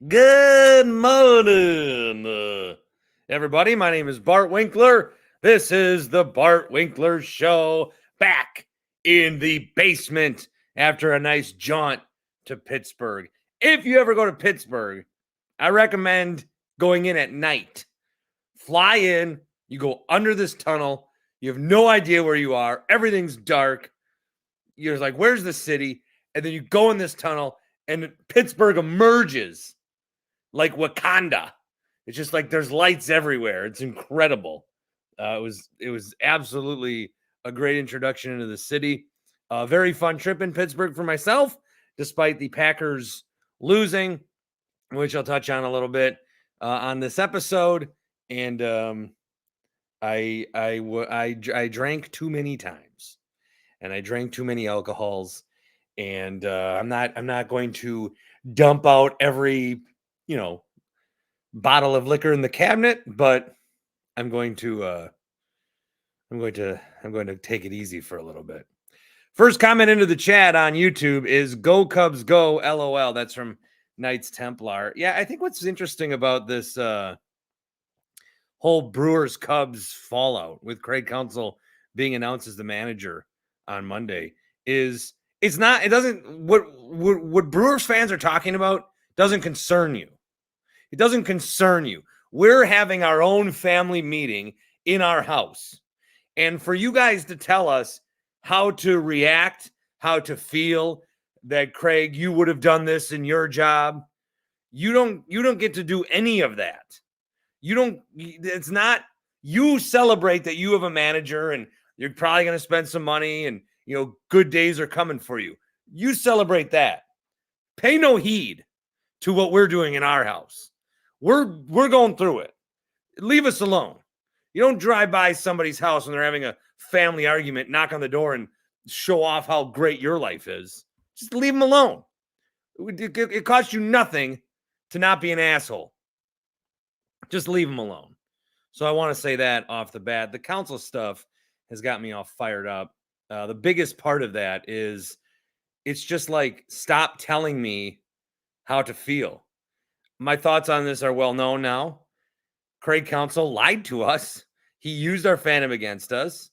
Good morning, everybody. My name is Bart Winkler. This is the Bart Winkler Show, back in the basement after a nice jaunt to Pittsburgh. If you ever go to Pittsburgh, I recommend going in at night. Fly in, you go under this tunnel, you have no idea where you are, everything's dark. You're like, where's the city? And then you go in this tunnel, and Pittsburgh emerges like Wakanda. It's just like there's lights everywhere. It's incredible. It was absolutely a great introduction into the city. A very fun trip in Pittsburgh for myself, despite the Packers losing, which I'll touch on a little bit on this episode. And I drank too many times, and I drank too many alcohols, and I'm not going to dump out every bottle of liquor in the cabinet, but I'm going to take it easy for a little bit. First comment into the chat on YouTube is "Go Cubs Go!" LOL. That's from Knights Templar. Yeah, I think what's interesting about this whole Brewers Cubs fallout with Craig Counsell being announced as the manager on Monday is what Brewers fans are talking about doesn't concern you. It doesn't concern you. We're having our own family meeting in our house. And for you guys to tell us how to react, how to feel, that Craig, you would have done this in your job, you don't get to do any of that. It's not, you celebrate that you have a manager and you're probably going to spend some money and, good days are coming for you. You celebrate that. Pay no heed to what we're doing in our house. We're going through it. Leave us alone. You don't drive by somebody's house when they're having a family argument, knock on the door and show off how great your life is. Just leave them alone. It costs you nothing to not be an asshole. Just leave them alone. So I want to say that off the bat. The Counsell stuff has got me all fired up. The biggest part of that is it's just like, stop telling me how to feel. My thoughts on this are well known now. Craig Counsell lied to us. He used our fandom against us.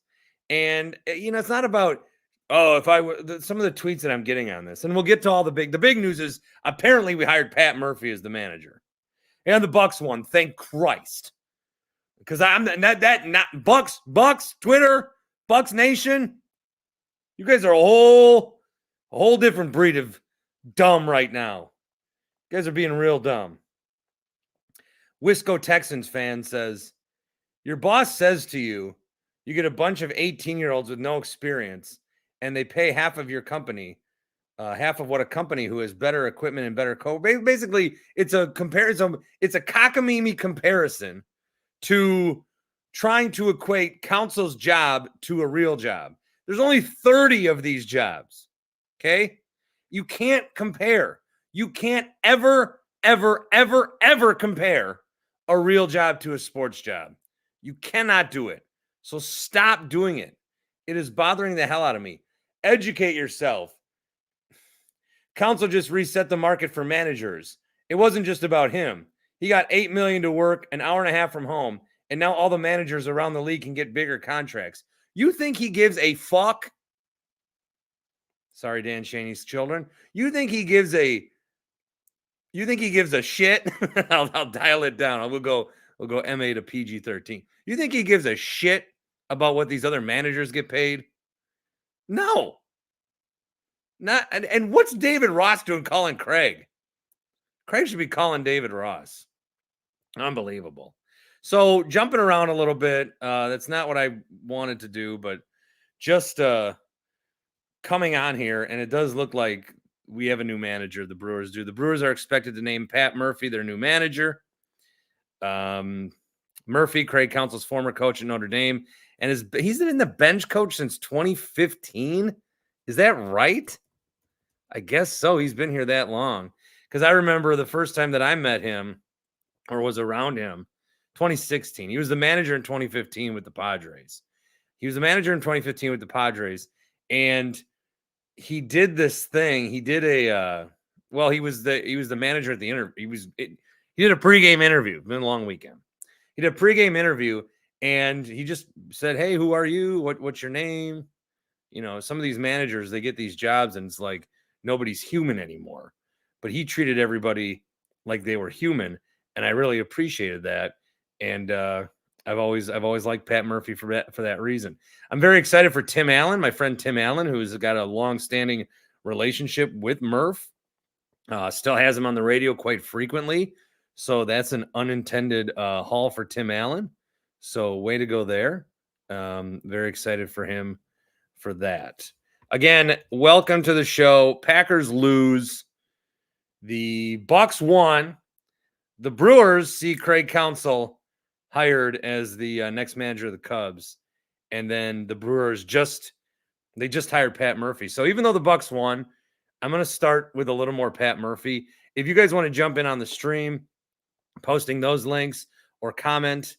And, it's not about, some of the tweets that I'm getting on this, and we'll get to all the big news is apparently we hired Pat Murphy as the manager. And the Bucks won, thank Christ. Because I'm not Bucks, Twitter, Bucks Nation. You guys are a whole different breed of dumb right now. You guys are being real dumb. Wisco Texans fan says, your boss says to you, you get a bunch of 18-year-olds with no experience, and they pay half of your company, half of what a company who has better equipment and better code. Basically, it's a comparison. It's a cockamamie comparison to trying to equate Counsell's job to a real job. There's only 30 of these jobs. Okay? You can't compare. You can't ever compare a real job to a sports job. You cannot do it. So stop doing it. It is bothering the hell out of me. Educate yourself. Counsell just reset the market for managers. It wasn't just about him. He got $8 million to work an hour and a half from home, and now all the managers around the league can get bigger contracts. You think he gives a fuck? Sorry, Dan Schani's children. You think he gives a shit? I'll dial it down. We'll go MA to PG-13. You think he gives a shit about what these other managers get paid? No. Not. And what's David Ross doing calling Craig? Craig should be calling David Ross. Unbelievable. So jumping around a little bit, that's not what I wanted to do, but just coming on here, and it does look like we have a new manager. The Brewers do. The Brewers are expected to name Pat Murphy their new manager. Murphy, Craig Counsell's former coach at Notre Dame, and he's been the bench coach since 2015. Is that right? I guess so. He's been here that long. Because I remember the first time that I met him or was around him, 2016. He was the manager in 2015 with the Padres. And he did this thing. He did Well, he was the manager at the interview. He did a pregame interview. It's been a long weekend. He did a pregame interview, and he just said, "Hey, who are you? What's your name?" You know, some of these managers, they get these jobs, and it's like nobody's human anymore. But he treated everybody like they were human, and I really appreciated that. And I've always liked Pat Murphy for that reason. I'm very excited for Tim Allen, my friend Tim Allen, who's got a long-standing relationship with Murph. Still has him on the radio quite frequently. So that's an unintended haul for Tim Allen. So way to go there. Very excited for him for that. Again, welcome to the show. Packers lose. The Bucks won. The Brewers see Craig Counsell hired as the next manager of the Cubs. And then the Brewers just hired Pat Murphy. So even though the Bucks won, I'm going to start with a little more Pat Murphy. If you guys want to jump in on the stream, posting those links or comment,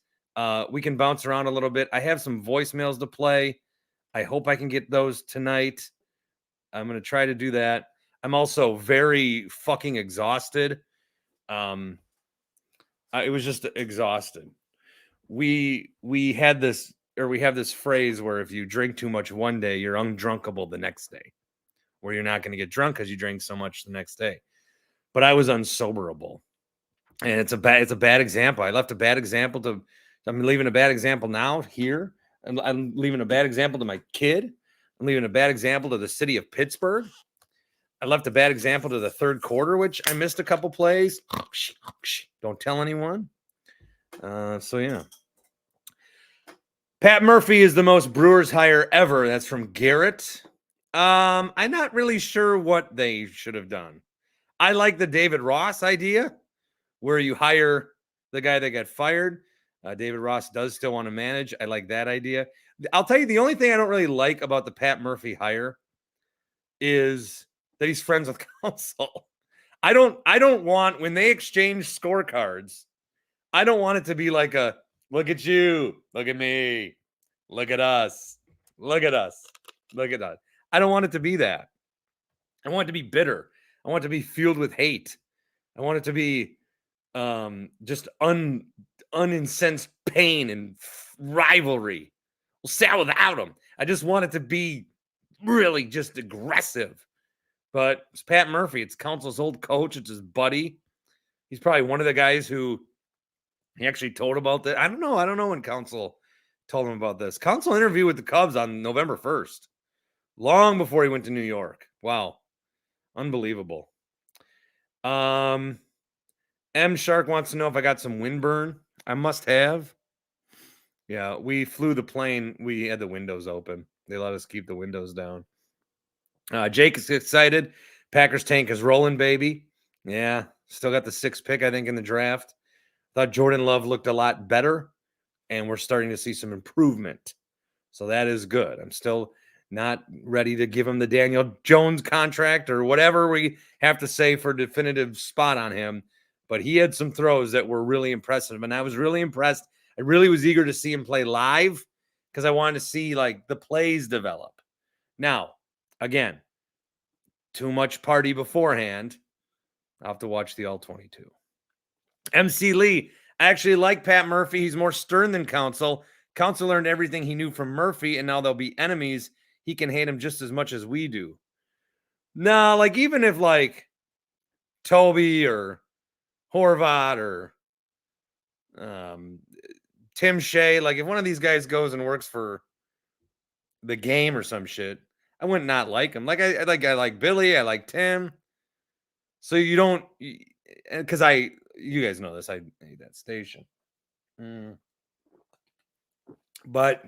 we can bounce around a little bit. I have some voicemails to play. I hope I can get those tonight. I'm going to try to do that. I'm also very fucking exhausted. It was just exhausted. We have this phrase where if you drink too much one day, you're undrunkable the next day, where you're not going to get drunk because you drank so much the next day. But I was unsoberable, and it's a bad example. I left a bad example I'm leaving a bad example now here. I'm leaving a bad example to my kid. I'm leaving a bad example to the city of Pittsburgh. I left a bad example to the third quarter, which I missed a couple plays. Don't tell anyone. So yeah. Pat Murphy is the most Brewers hire ever. That's from Garrett. I'm not really sure what they should have done. I like the David Ross idea, where you hire the guy that got fired. David Ross does still want to manage. I like that idea. I'll tell you, the only thing I don't really like about the Pat Murphy hire is that he's friends with Counsell. I don't want, when they exchange scorecards, I don't want it to be like a, look at you, look at me, look at us, look at us, look at us. I don't want it to be that. I want it to be bitter. I want it to be fueled with hate. I want it to be just unincensed pain and rivalry. We'll sell without him. I just want it to be really just aggressive. But it's Pat Murphy. It's Counsell's old coach. It's his buddy. He's probably one of the guys who he actually told about that. I don't know when Counsell told him about this. Counsell interviewed with the Cubs on November 1st, long before he went to New York. Wow. Unbelievable. M Shark wants to know if I got some windburn. I must have. Yeah, we flew the plane. We had the windows open. They let us keep the windows down. Jake is excited. Packers tank is rolling, baby. Yeah, still got the 6th pick, I think, in the draft. Thought Jordan Love looked a lot better, and we're starting to see some improvement. So that is good. I'm still not ready to give him the Daniel Jones contract or whatever we have to say for a definitive spot on him. But he had some throws that were really impressive, and I was really impressed. I really was eager to see him play live because I wanted to see like the plays develop. Now, again, too much party beforehand. I'll have to watch the All-22. MC Lee, I actually like Pat Murphy. He's more stern than Counsell. Counsell learned everything he knew from Murphy, and now they'll be enemies. He can hate him just as much as we do. No, like even if like Toby or Horvat or Tim Shea, like if one of these guys goes and works for the game or some shit, I wouldn't not like him. Like I like Billy, I like Tim. So you don't, because you guys know this, I hate that station. But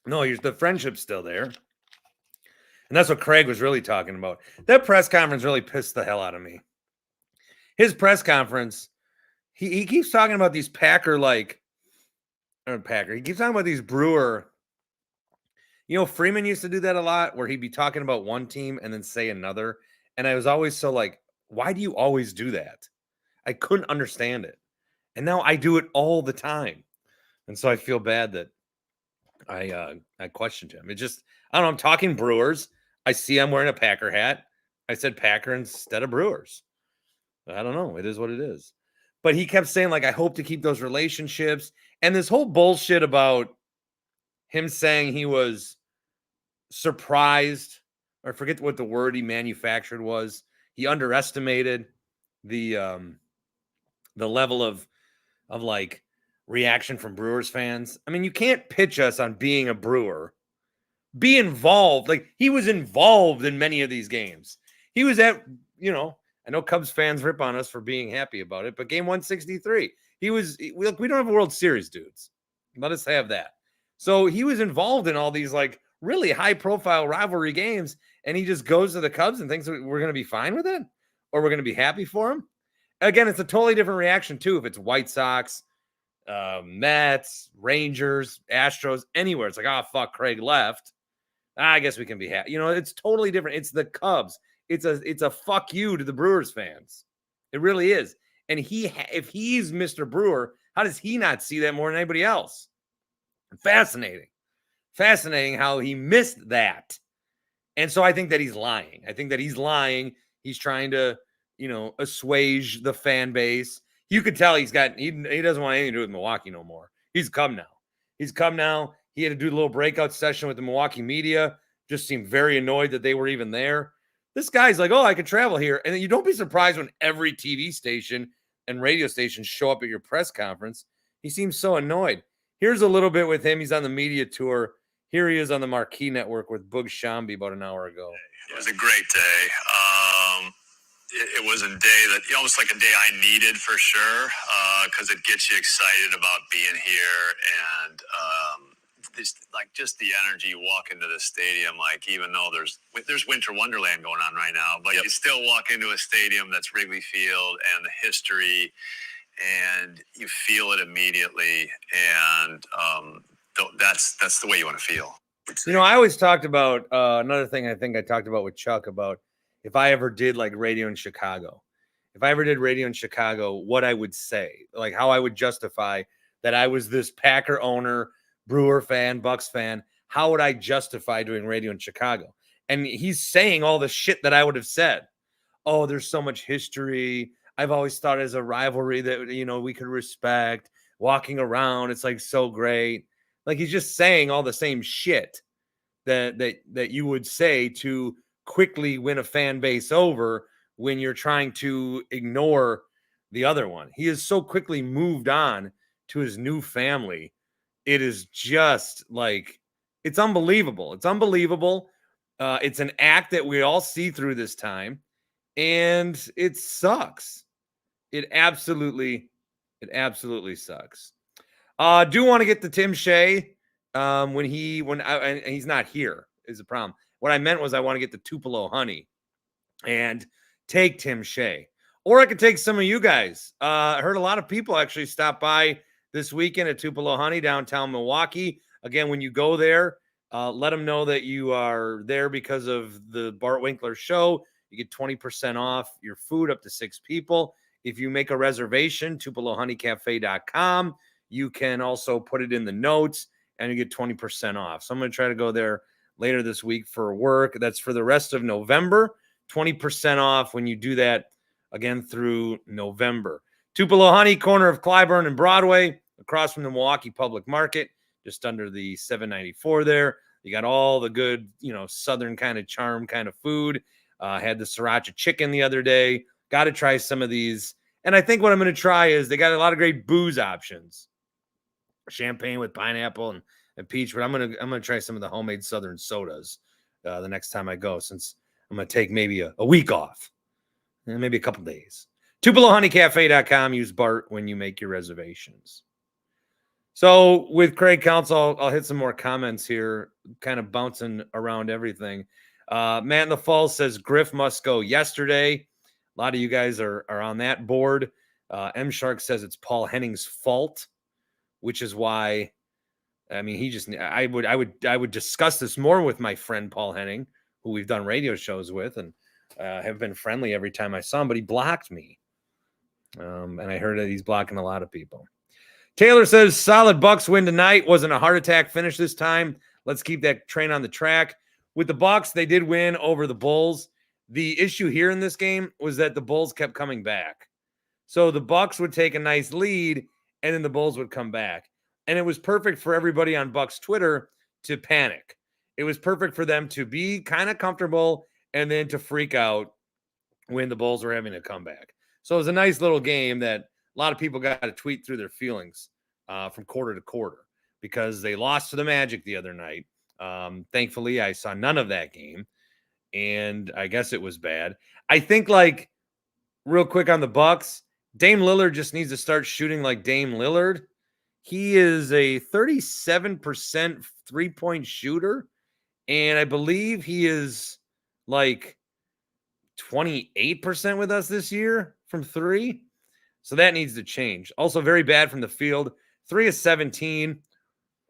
no, the friendship's still there. And that's what Craig was really talking about. That press conference really pissed the hell out of me. His press conference, he keeps talking about these he keeps talking about these Brewer. You know, Freeman used to do that a lot where he'd be talking about one team and then say another. And I was always so like, why do you always do that? I couldn't understand it. And now I do it all the time. And so I feel bad that I questioned him. It just, I don't know, I'm talking Brewers. I see I'm wearing a Packer hat. I said Packer instead of Brewers. I don't know. It is what it is. But he kept saying, like, I hope to keep those relationships. And this whole bullshit about him saying he was surprised, or I forget what the word he manufactured was. He underestimated the level of like reaction from Brewers fans. I mean, you can't pitch us on being a Brewer. Be involved. Like, he was involved in many of these games. He was at, I know Cubs fans rip on us for being happy about it, but game 163, we don't have a World Series, dudes. Let us have that. So he was involved in all these like really high profile rivalry games, and he just goes to the Cubs and thinks we're going to be fine with it, or we're going to be happy for him. Again, it's a totally different reaction too if it's White Sox, Mets, Rangers, Astros, anywhere. It's like, oh, fuck, Craig left. I guess we can be happy. It's totally different. It's the Cubs. It's a fuck you to the Brewers fans. It really is. And if he's Mr. Brewer, how does he not see that more than anybody else? Fascinating how he missed that. And so I think that he's lying. He's trying to, assuage the fan base. You could tell he doesn't want anything to do with Milwaukee no more. He's come now. He had to do a little breakout session with the Milwaukee media. Just seemed very annoyed that they were even there. This guy's like, oh, I could travel here. And then you don't be surprised when every TV station and radio station show up at your press conference. He seems so annoyed. Here's a little bit with him. He's on the media tour. Here he is on the Marquee Network with Boog Shambi about an hour ago. It was a great day. It was a day that almost like a day I needed for sure, because it gets you excited about being here, and just the energy you walk into the stadium. Like, even though there's winter wonderland going on right now, but you still walk into a stadium that's Wrigley Field and the history, and you feel it immediately, and that's the way you want to feel. I always talked about another thing. I think I talked about with Chuck about if I ever did like radio in Chicago. If I ever did radio in Chicago, what I would say, like how I would justify that I was this Packer owner, Brewer fan, Bucks fan. How would I justify doing radio in Chicago? And he's saying all the shit that I would have said. Oh, there's so much history. I've always thought as a rivalry that, we could respect. Walking around, it's like so great. Like, he's just saying all the same shit that you would say to quickly win a fan base over when you're trying to ignore the other one. He has so quickly moved on to his new family. It is just like, it's unbelievable. It's unbelievable. It's an act that we all see through this time, and it sucks. It absolutely sucks. Do want to get to Tim Shea when he's not here is the problem. What I meant was I want to get the Tupelo Honey and take Tim Shea, or I could take some of you guys. I heard a lot of people actually stop by this weekend at Tupelo Honey downtown Milwaukee. Again, when you go there, let them know that you are there because of the Bart Winkler Show. You get 20% off your food up to 6 people. If you make a reservation, TupeloHoneyCafe.com. You can also put it in the notes and you get 20% off. So I'm going to try to go there later this week for work. That's for the rest of November. 20% off when you do that again through November. Tupelo Honey, corner of Clyburn and Broadway, across from the Milwaukee Public Market, just under the 794 there. You got all the good, Southern kind of charm kind of food. Had the sriracha chicken the other day. Got to try some of these. And I think what I'm going to try is they got a lot of great booze options. Champagne with pineapple and peach, but I'm gonna try some of the homemade Southern sodas the next time I go, since I'm gonna take maybe a week off and maybe a couple days. TupeloHoneyCafe.com. Use Bart when you make your reservations. So with Craig Counsell, I'll hit some more comments here, kind of bouncing around everything. Matt in the Falls says Griff must go yesterday. A lot of you guys are on that board. M Shark says it's Paul Henning's fault, which is why, I would discuss this more with my friend Paul Henning, who we've done radio shows with and have been friendly every time I saw him, but he blocked me. And I heard that he's blocking a lot of people. Taylor says solid Bucks win tonight. Wasn't a heart attack finish this time. Let's keep that train on the track. With the Bucks, they did win over the Bulls. The issue here in this game was that the Bulls kept coming back. So the Bucks would take a nice lead, and then the Bulls would come back. And it was perfect for everybody on Bucks Twitter to panic. It was perfect for them to be kind of comfortable and then to freak out when the Bulls were having a comeback. So it was a nice little game that a lot of people got to tweet through their feelings from quarter to quarter because they lost to the Magic the other night. Thankfully, I saw none of that game, and I guess it was bad. I think, like, real quick on the Bucks, Dame Lillard just needs to start shooting like Dame Lillard. He is a 37% three-point shooter, and I believe he is like 28% with us this year from three. So that needs to change. Also very bad from the field. 3 of 17.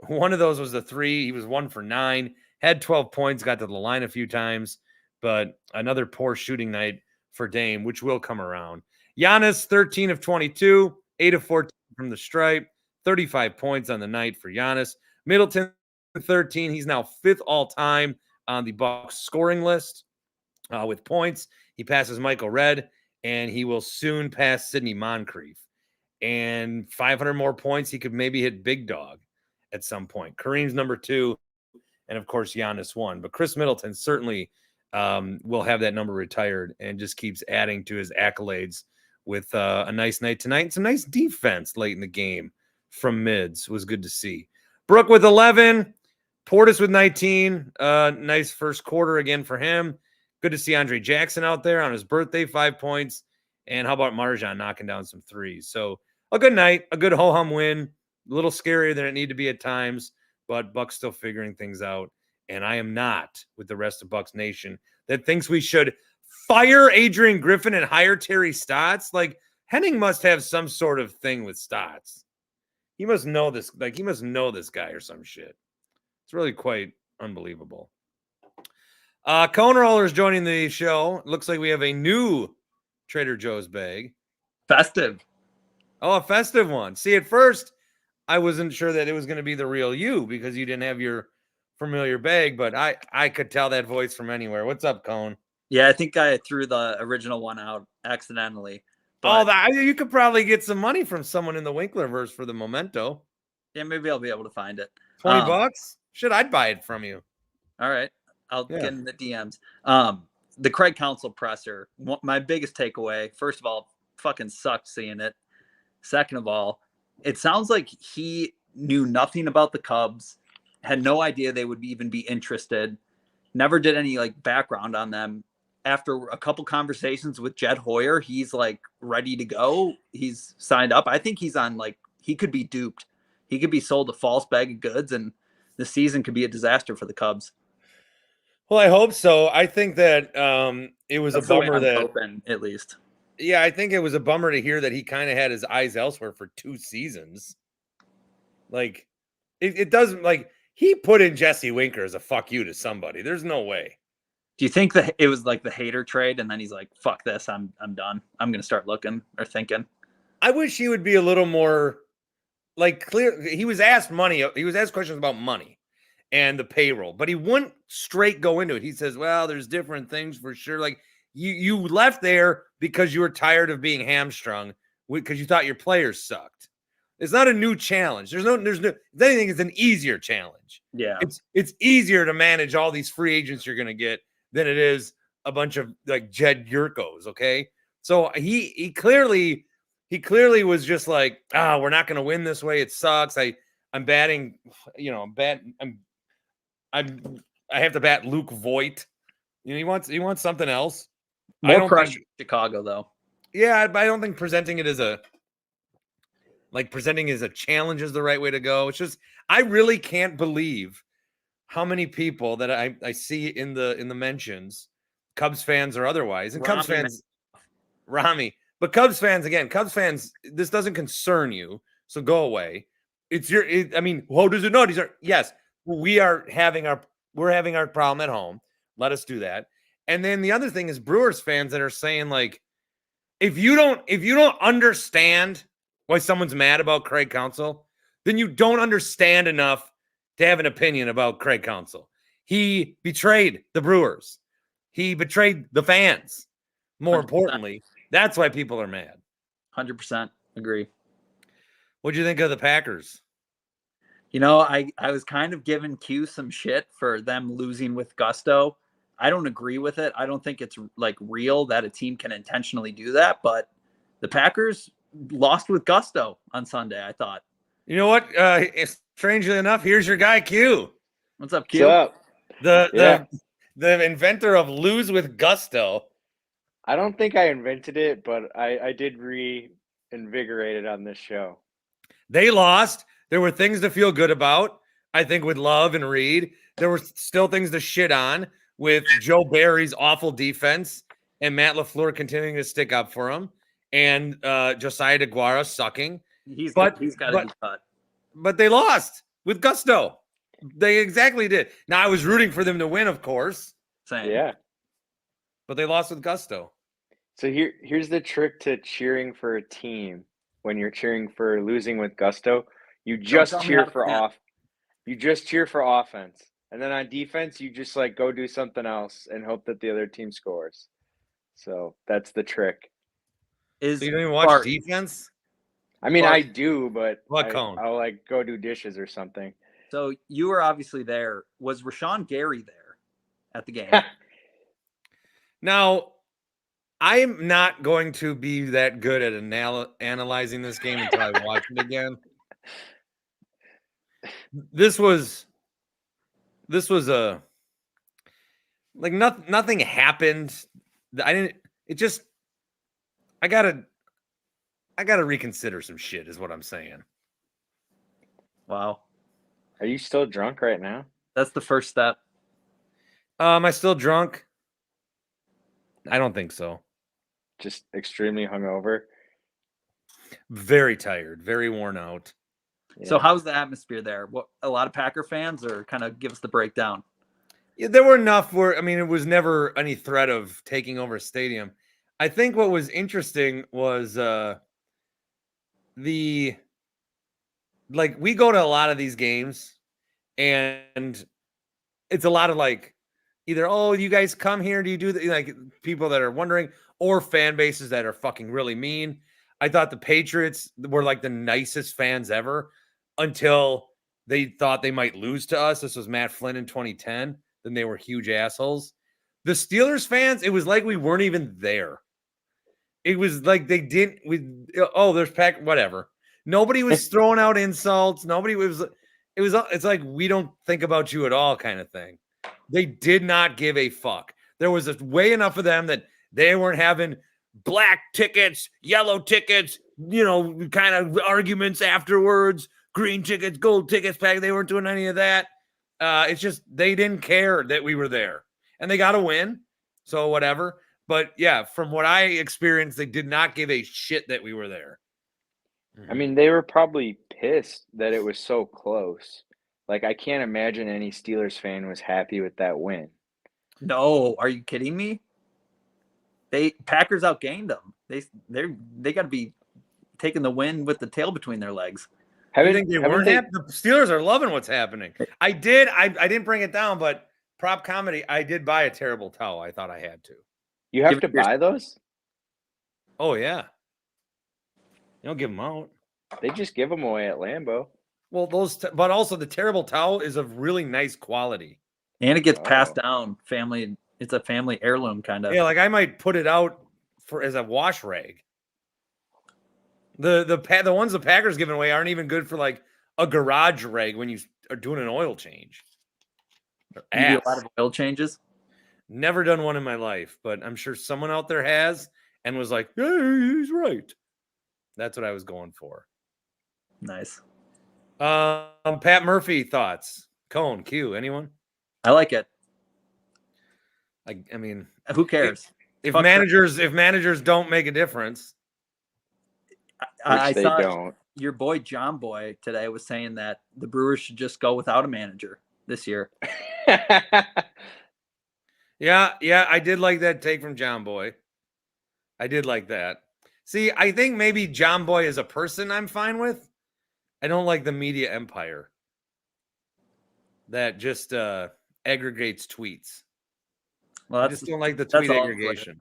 One of those was the three. He was 1 for 9. Had 12 points, got to the line a few times, but another poor shooting night for Dame, which will come around. Giannis, 13 of 22, 8 of 14 from the stripe, 35 points on the night for Giannis. Middleton, 13. He's now 5th all-time on the Bucks scoring list with points. He passes Michael Redd, and he will soon pass Sidney Moncrief. And 500 more points, he could maybe hit Big Dog at some point. Kareem's number 2, and of course Giannis 1. But Chris Middleton certainly will have that number retired and just keeps adding to his accolades with a nice night tonight and some nice defense late in the game from mids. It was good to see. Brook with 11, Portis with 19. Nice first quarter again for him. Good to see Andre Jackson out there on his birthday, 5 points. And how about Marjan knocking down some threes? So a good night, a good ho-hum win. A little scarier than it needed to be at times, but Bucks still figuring things out. And I am not with the rest of Bucks Nation that thinks we should fire Adrian Griffin and hire Terry Stotts. Like, Henning must have some sort of thing with Stotts. He must know this. Like, he must know this guy or some shit. It's really quite unbelievable. Cone Rollers joining the show. It looks like we have a new Trader Joe's bag. Festive. Oh, a festive one. See, at first, I wasn't sure that it was going to be the real you because you didn't have your familiar bag, but I could tell that voice from anywhere. What's up, Cone? Yeah, I think I threw the original one out accidentally. But you could probably get some money from someone in the Winklerverse for the memento. Yeah, maybe I'll be able to find it. $20? Shit, I'd buy it from you. All right. I'll get in the DMs. The Craig Counsell presser, my biggest takeaway, first of all, fucking sucked seeing it. Second of all, it sounds like he knew nothing about the Cubs, had no idea they would even be interested, never did any like background on them. After a couple conversations with Jed Hoyer, he's like ready to go. He's signed up. I think he's on he could be duped. He could be sold a false bag of goods and the season could be a disaster for the Cubs. Well, I hope so. I think that it was a bummer that open, at least. Yeah, I think it was a bummer to hear that he kind of had his eyes elsewhere for 2 seasons. Like, it doesn't, like, he put in Jesse Winker as a fuck you to somebody. There's no way. Do you think that it was like the hater trade and then he's like, fuck this, I'm done. I'm going to start looking or thinking. I wish he would be a little more like clear. He was asked money. He was asked questions about money and the payroll, but he wouldn't straight go into it. He says, well, there's different things for sure. Like you left there because you were tired of being hamstrung because you thought your players sucked. It's not a new challenge. There's no, if anything, it's an easier challenge. Yeah. It's easier to manage all these free agents you're going to get than it is a bunch of like Jed Yurkos. Okay. So he clearly was just like, we're not going to win this way. It sucks. I'm batting, I have to bat Luke Voigt. He wants something else. More pressure in Chicago though. Yeah. But I don't think presenting as a challenge is the right way to go. It's just, I really can't believe how many people that I see in the mentions, Cubs fans or otherwise, and Cubs fans, Rami, but Cubs fans, this doesn't concern you, so go away. How does it not? Yes, we're having our problem at home. Let us do that. And then the other thing is Brewers fans that are saying like, if you don't understand why someone's mad about Craig Counsell, then you don't understand enough to have an opinion about Craig Counsell. He betrayed the Brewers. He betrayed the fans. More 100%. importantly, that's why people are mad. 100% agree. What'd you think of the Packers? You know, I was kind of giving Q some shit for them losing with gusto. I don't agree with it. I don't think it's like real that a team can intentionally do that, but the Packers lost with gusto on Sunday, I thought. You know what? Strangely enough, here's your guy Q. What's up, Q? What's up? The inventor of lose with gusto. I don't think I invented it, but I did reinvigorate it on this show. They lost. There were things to feel good about, I think, with Love and Reed. There were still things to shit on with Joe Barry's awful defense and Matt LaFleur continuing to stick up for him and Josiah DeGuara sucking. He's got to be cut. But they lost with gusto. They exactly did. Now, I was rooting for them to win, of course. Same. Yeah. But they lost with gusto. So here's the trick to cheering for a team when you're cheering for losing with gusto. You just cheer for You just cheer for offense. And then on defense, you just like go do something else and hope that the other team scores. So that's the trick. So you don't even watch defense? I mean, I do, but I'll like go do dishes or something. So you were obviously there. Was Rashawn Gary there at the game? Now, I'm not going to be that good at analyzing this game until I watch it again. This was a like nothing happened. I gotta reconsider some shit is what I'm saying. Wow. Are you still drunk right now? That's the first step. Am I still drunk? I don't think so. Just extremely hungover. Very tired, very worn out. Yeah. So how's the atmosphere there? What, a lot of Packer fans, or kind of give us the breakdown? Yeah, there were enough where, I mean, it was never any threat of taking over a stadium. I think what was interesting was we go to a lot of these games and it's a lot of like either, oh, you guys come here, do you do like people that are wondering, or fan bases that are fucking really mean. I thought the Patriots were like the nicest fans ever until they thought they might lose to us. This was Matt Flynn in 2010. Then they were huge assholes. The Steelers fans, it was like we weren't even there. It was like they didn't. There's Pack, whatever. Nobody was throwing out insults. Nobody was. It's like we don't think about you at all, kind of thing. They did not give a fuck. There was way enough of them that they weren't having black tickets, yellow tickets, kind of arguments afterwards, green tickets, gold tickets, pack. They weren't doing any of that. It's just they didn't care that we were there, and they got to win. So whatever. But yeah, from what I experienced, they did not give a shit that we were there. I mean, they were probably pissed that it was so close. Like, I can't imagine any Steelers fan was happy with that win. No, are you kidding me? Packers outgained them. They got to be taking the win with the tail between their legs. You think they weren't happy? The Steelers are loving what's happening. I didn't bring it down, but prop comedy, I did buy a terrible towel. I thought I had to. You have to buy those? Oh, yeah. You don't give them out. They just give them away at Lambeau. Well, but also the terrible towel is of really nice quality. And it gets passed down. Family, it's a family heirloom kind of. Yeah, like I might put it out as a wash rag. The ones the Packers giving away aren't even good for like a garage rag when you are doing an oil change. You do a lot of oil changes? Never done one in my life, but I'm sure someone out there has and was like, hey, he's right. That's what I was going for. Nice. Pat Murphy thoughts. Cone, Q, anyone? I like it. I mean, who cares? If managers don't make a difference. I saw your boy John Boy today was saying that the Brewers should just go without a manager this year. Yeah, I did like that take from John Boy. I did like that. See, I think maybe John Boy as a person I'm fine with. I don't like the media empire that just aggregates tweets. Well, I just don't like the tweet aggregation.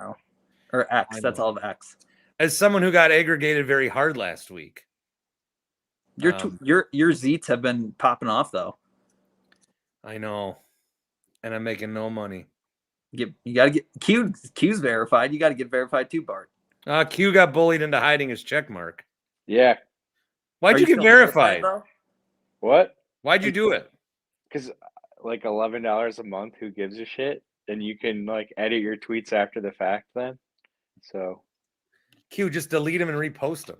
Or X. That's all of X. As someone who got aggregated very hard last week. Your Zeets have been popping off though. I know. And I'm making no money. You got to get Q's verified. You got to get verified too, Bart. Q got bullied into hiding his check mark. Yeah. Why'd you get verified? What? Why'd you do it? Because like $11 a month, who gives a shit? And you can like edit your tweets after the fact then. So Q, just delete them and repost them.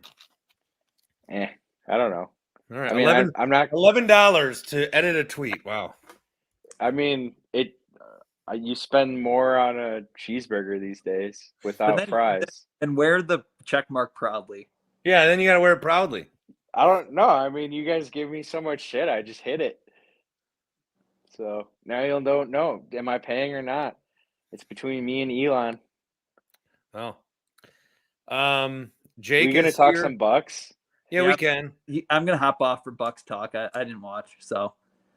I don't know. All right. I mean, I'm not $11 to edit a tweet. Wow. I mean, you spend more on a cheeseburger these days without fries. And wear the check mark proudly. Yeah, then you got to wear it proudly. I don't know. I mean, you guys give me so much shit. I just hit it. So now you don't know. Am I paying or not? It's between me and Elon. Oh. Jake, we gonna talk some Bucks? Yeah, we can. I'm gonna hop off for Bucks talk. I didn't watch, so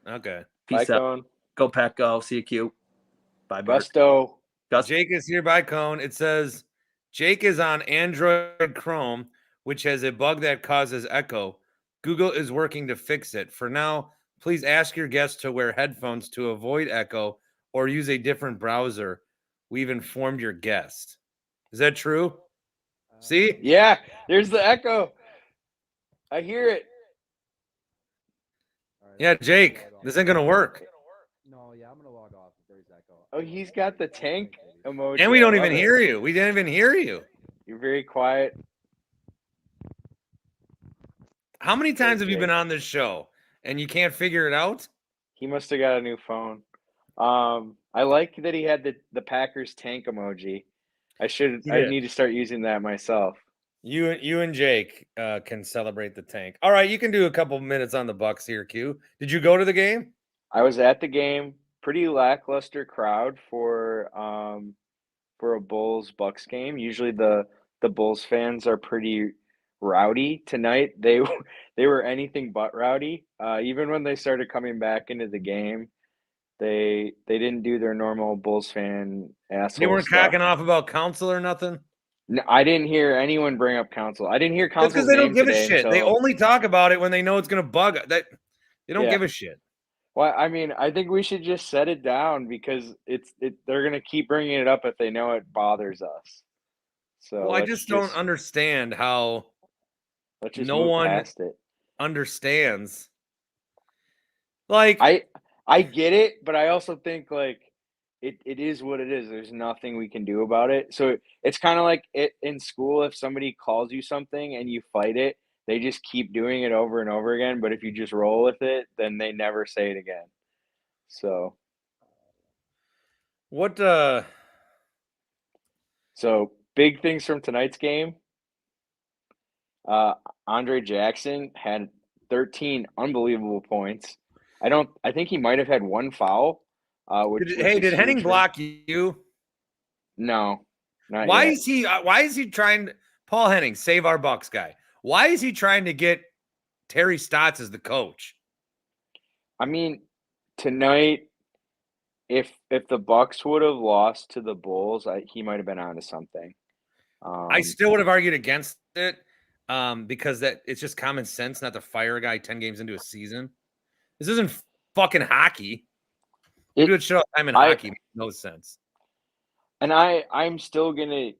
okay. Peace out. Cone. Go Pack, go. See you, Q. Bye, Bart. Gusto. Jake is here by Cone. It says Jake is on Android Chrome, which has a bug that causes echo. Google is working to fix it. For now, please ask your guests to wear headphones to avoid echo or use a different browser. We've informed your guest. Is that true? See? Yeah, there's the echo. I hear it. Yeah, Jake, this ain't going to work. No, yeah, I'm going to log off if there's echo. Oh, he's got the tank emoji. And we don't even hear you. We didn't even hear you. You're very quiet. How many times have you been on this show and you can't figure it out? He must have got a new phone. I like that he had the Packers tank emoji. I need to start using that myself. You and Jake can celebrate the tank. All right, you can do a couple minutes on the Bucks here, Q. Did you go to the game? I was at the game. Pretty lackluster crowd for a Bulls-Bucks game. Usually the Bulls fans are pretty rowdy. Tonight they were anything but rowdy. Even when they started coming back into the game, they didn't do their normal Bulls fan asshole. They weren't stuff. cocking off about Counsell or nothing. No, I didn't hear anyone bring up Counsell. I didn't hear Counsell. Because they don't give a shit. They only talk about it when they know it's going to bug. They don't give a shit. Well, I mean, I think we should just set it down because they're going to keep bringing it up if they know it bothers us. So I just don't understand how no one understands. Like I get it, but I also think like it is what it is. There's nothing we can do about it. So it's kind of like in school, if somebody calls you something and you fight it, they just keep doing it over and over again. But if you just roll with it, then they never say it again. So what? So big things from tonight's game. Andre Jackson had 13 unbelievable points. I think he might have had one foul. Did Henning block you? No, not why yet. Why is he trying? Paul Henning, save our Bucks guy. Why is he trying to get Terry Stotts as the coach? I mean, tonight, if the Bucks would have lost to the Bulls, he might have been onto something. I still would have argued against it because it's just common sense not to fire a guy 10 games into a season. This isn't fucking hockey. You do it shit all the time in hockey. Makes no sense. And I'm still gonna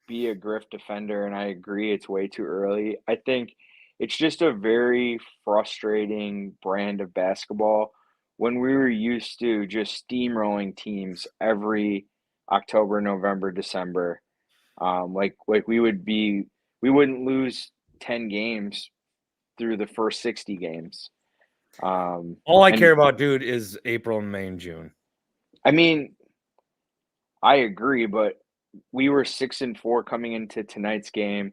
be a Griff defender, and I agree it's way too early. I think it's just a very frustrating brand of basketball when we were used to just steamrolling teams every October, November, December. We wouldn't lose 10 games through the first 60 games. All I care about, dude, is April, May, and June. I mean, I agree, but we were 6-4 coming into tonight's game,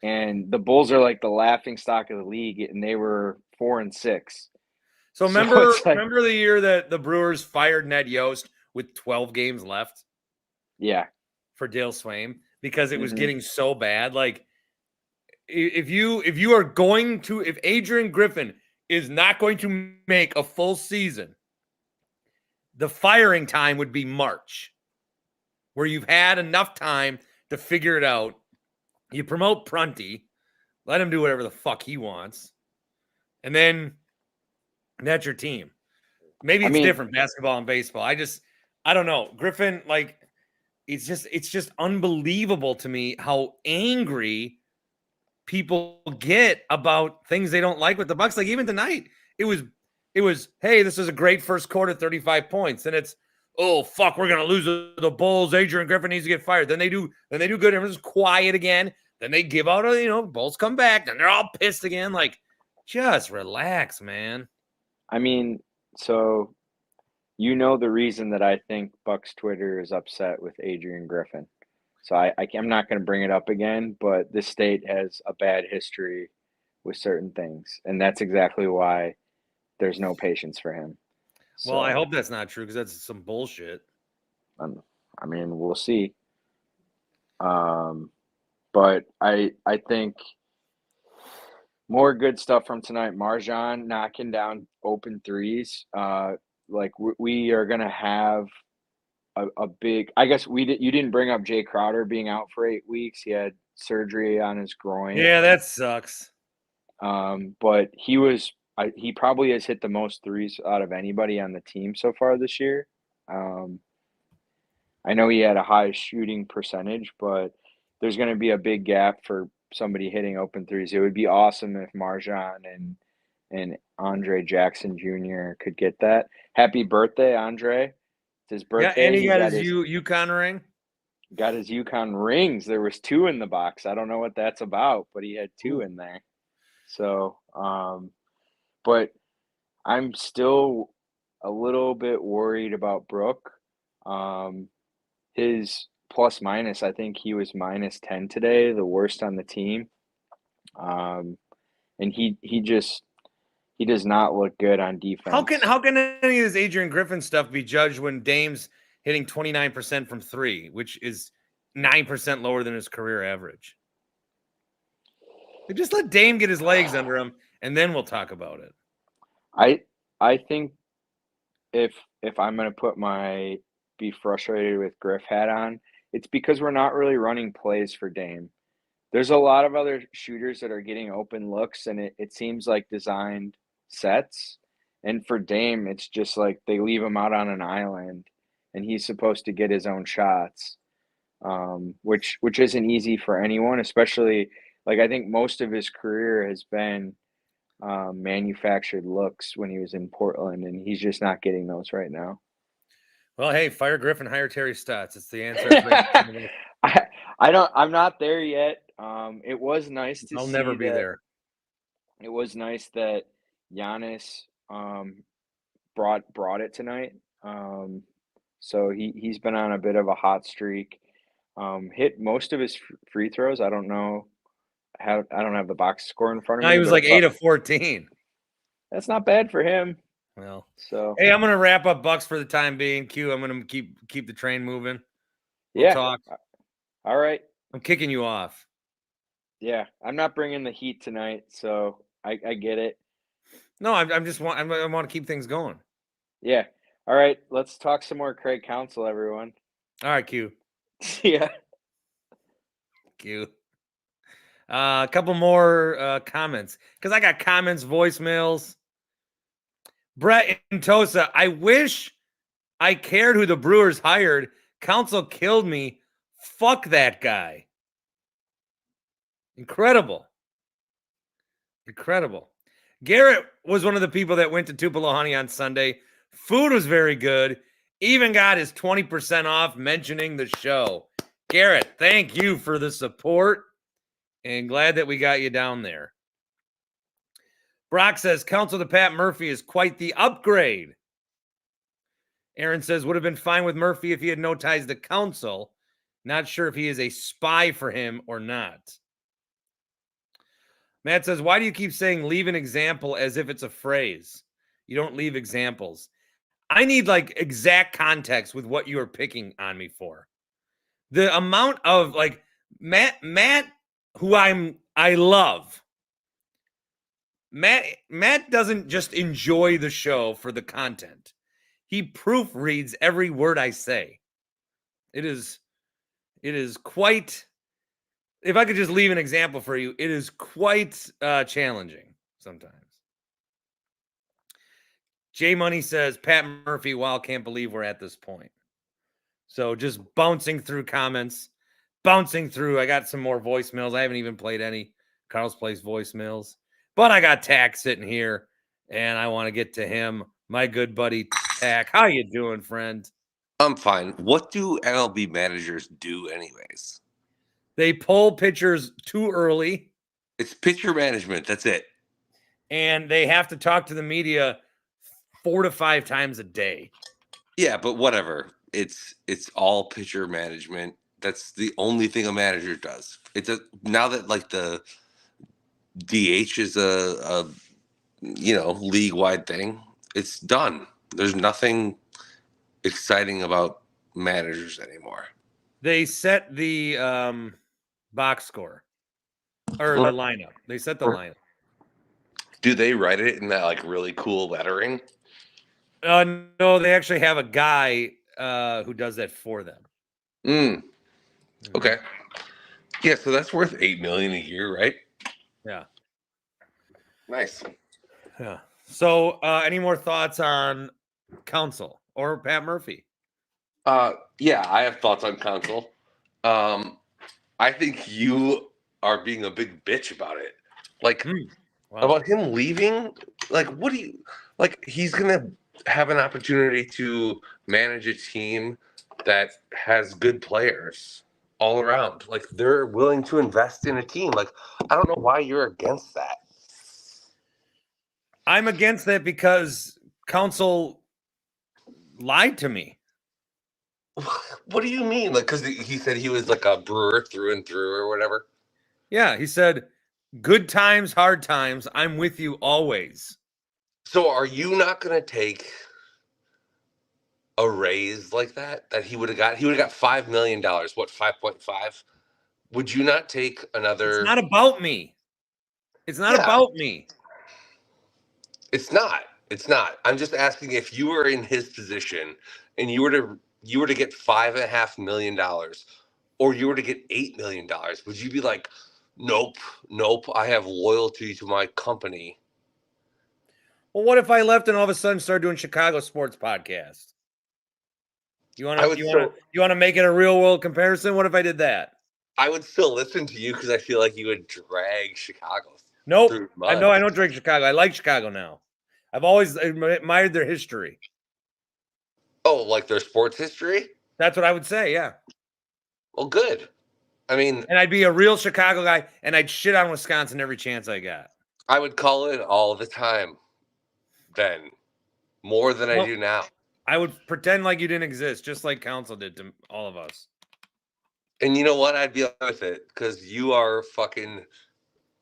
and the Bulls are like the laughing stock of the league, and they were 4-6. So remember the year that the Brewers fired Ned Yost with 12 games left? Yeah. For Dale Swaim, because it was getting so bad. Like, if Adrian Griffin is not going to make a full season, the firing time would be March. where you've had enough time to figure it out. You promote Prunty, let him do whatever the fuck he wants, and then that's your team. Maybe it's different basketball and baseball. I don't know. Griffin, like, it's just unbelievable to me how angry people get about things they don't like with the Bucks. Like, even tonight, it was, hey, this is a great first quarter, 35 points. And it's, oh, fuck, we're going to lose the Bulls. Adrian Griffin needs to get fired. Then they do good. Everyone's quiet again. Then they give out, Bulls come back. Then they're all pissed again. Like, just relax, man. I mean, so the reason that I think Bucks Twitter is upset with Adrian Griffin. So I'm not going to bring it up again, but this state has a bad history with certain things. And that's exactly why there's no patience for him. Well, I hope that's not true because that's some bullshit. I mean, we'll see. But I think more good stuff from tonight. MarJon knocking down open threes. Like we are going to have a big, I guess you didn't bring up Jay Crowder being out for 8 weeks. He had surgery on his groin. Yeah, that sucks. But he probably has hit the most threes out of anybody on the team so far this year. I know he had a high shooting percentage, but there's going to be a big gap for somebody hitting open threes. It would be awesome if MarJon and Andre Jackson Jr. could get that. Happy birthday, Andre. It's his birthday. Yeah, and he got his UConn ring. Got his UConn rings. There was 2 in the box. I don't know what that's about, but he had 2 in there. So, but I'm still a little bit worried about Brook. His plus minus, I think he was minus 10 today, the worst on the team. And he does not look good on defense. How can any of this Adrian Griffin stuff be judged when Dame's hitting 29% from 3, which is 9% lower than his career average? Just let Dame get his legs under him, and then we'll talk about it. I think if I'm going to be frustrated with Griff hat on, it's because we're not really running plays for Dame. There's a lot of other shooters that are getting open looks, and it seems like designed sets. And for Dame, it's just like they leave him out on an island, and he's supposed to get his own shots, which isn't easy for anyone, especially like I think most of his career has been manufactured looks when he was in Portland, and he's just not getting those right now. Well, hey, fire Griffin, hire Terry Stotts. It's the answer. I'm not there yet. It was nice to see. I'll never be there. It was nice that Giannis brought it tonight. So he's been on a bit of a hot streak. Hit most of his free throws. I don't know how. I don't have the box score in front of me. He was like 8 of 14. That's not bad for him. Well, so hey, I'm gonna wrap up Bucks for the time being. Q, I'm gonna keep the train moving. We'll talk. All right. I'm kicking you off. Yeah, I'm not bringing the heat tonight, so I get it. No, I want to keep things going. Yeah. All right. Let's talk some more Craig Counsell, everyone. All right, Q. Yeah. Q. A couple more comments because I got comments, voicemails. Brett in Tosa, I wish I cared who the Brewers hired. Counsell killed me. Fuck that guy. Incredible. Garrett was one of the people that went to Tupelo Honey on Sunday. Food was very good. Even got his 20% off mentioning the show. Garrett, thank you for the support and glad that we got you down there. Brock says, Counsell to Pat Murphy is quite the upgrade. Aaron says, would have been fine with Murphy if he had no ties to Counsell. Not sure if he is a spy for him or not. Matt says, why do you keep saying leave an example as if it's a phrase? You don't leave examples. I need like exact context with what you are picking on me for. The amount of like Matt, who I love. Matt doesn't just enjoy the show for the content. He proofreads every word I say. It is It is quite, if I could just leave an example for you, it is quite challenging sometimes. J Money says, Pat Murphy, wow, can't believe we're at this point. So just bouncing through comments, bouncing through. I got some more voicemails. I haven't even played any Carl's Place voicemails, but I got Tack sitting here, and I want to get to him. My good buddy Tack, how you doing, friend? I'm fine. What do MLB managers do anyways? They pull pitchers too early. It's pitcher management. That's it. And they have to talk to the media 4 to 5 times a day. Yeah, but whatever. It's all pitcher management. That's the only thing a manager does. It's now that like the DH is a league wide thing. It's done. There's nothing exciting about managers anymore. They set the box score or the lineup. They set the lineup. Do they write it in that like really cool lettering? No, they actually have a guy who does that for them. Okay. Yeah, so that's worth $8 million a year, right? Yeah. Nice. Yeah. So, any more thoughts on Counsell or Pat Murphy? Yeah, I have thoughts on Counsell. I think you are being a big bitch about it. Like, Wow. about him leaving. Like, what do you like? He's gonna have an opportunity to manage a team that has good players all around. Like, they're willing to invest in a team. Like, I don't know why you're against that. I'm against that because Counsell lied to me. What do you mean? Like, because he said he was like a Brewer through and through or whatever? Yeah, he said, good times, hard times, I'm with you always. So are you not going to take a raise like that he would have got? He would have got $5 million. What, 5.5? Would you not take another? It's not about me. It's not about me. It's not. It's not. I'm just asking, if you were in his position and you were to get $5.5 million, or you were to get $8 million, would you be like, nope, I have loyalty to my company? Well, what if I left and all of a sudden started doing Chicago sports podcast? You want to make it a real world comparison? What if I did that? I would still listen to you because I feel like you would drag Chicago. Nope. I don't drag Chicago. I like Chicago now. I've always admired their history. Oh, like their sports history? That's what I would say, yeah. Well, good. I mean, and I'd be a real Chicago guy, and I'd shit on Wisconsin every chance I got. I would call it all the time then, more than I do now. I would pretend like you didn't exist, just like Counsell did to all of us. And you know what? I'd be with it because you are fucking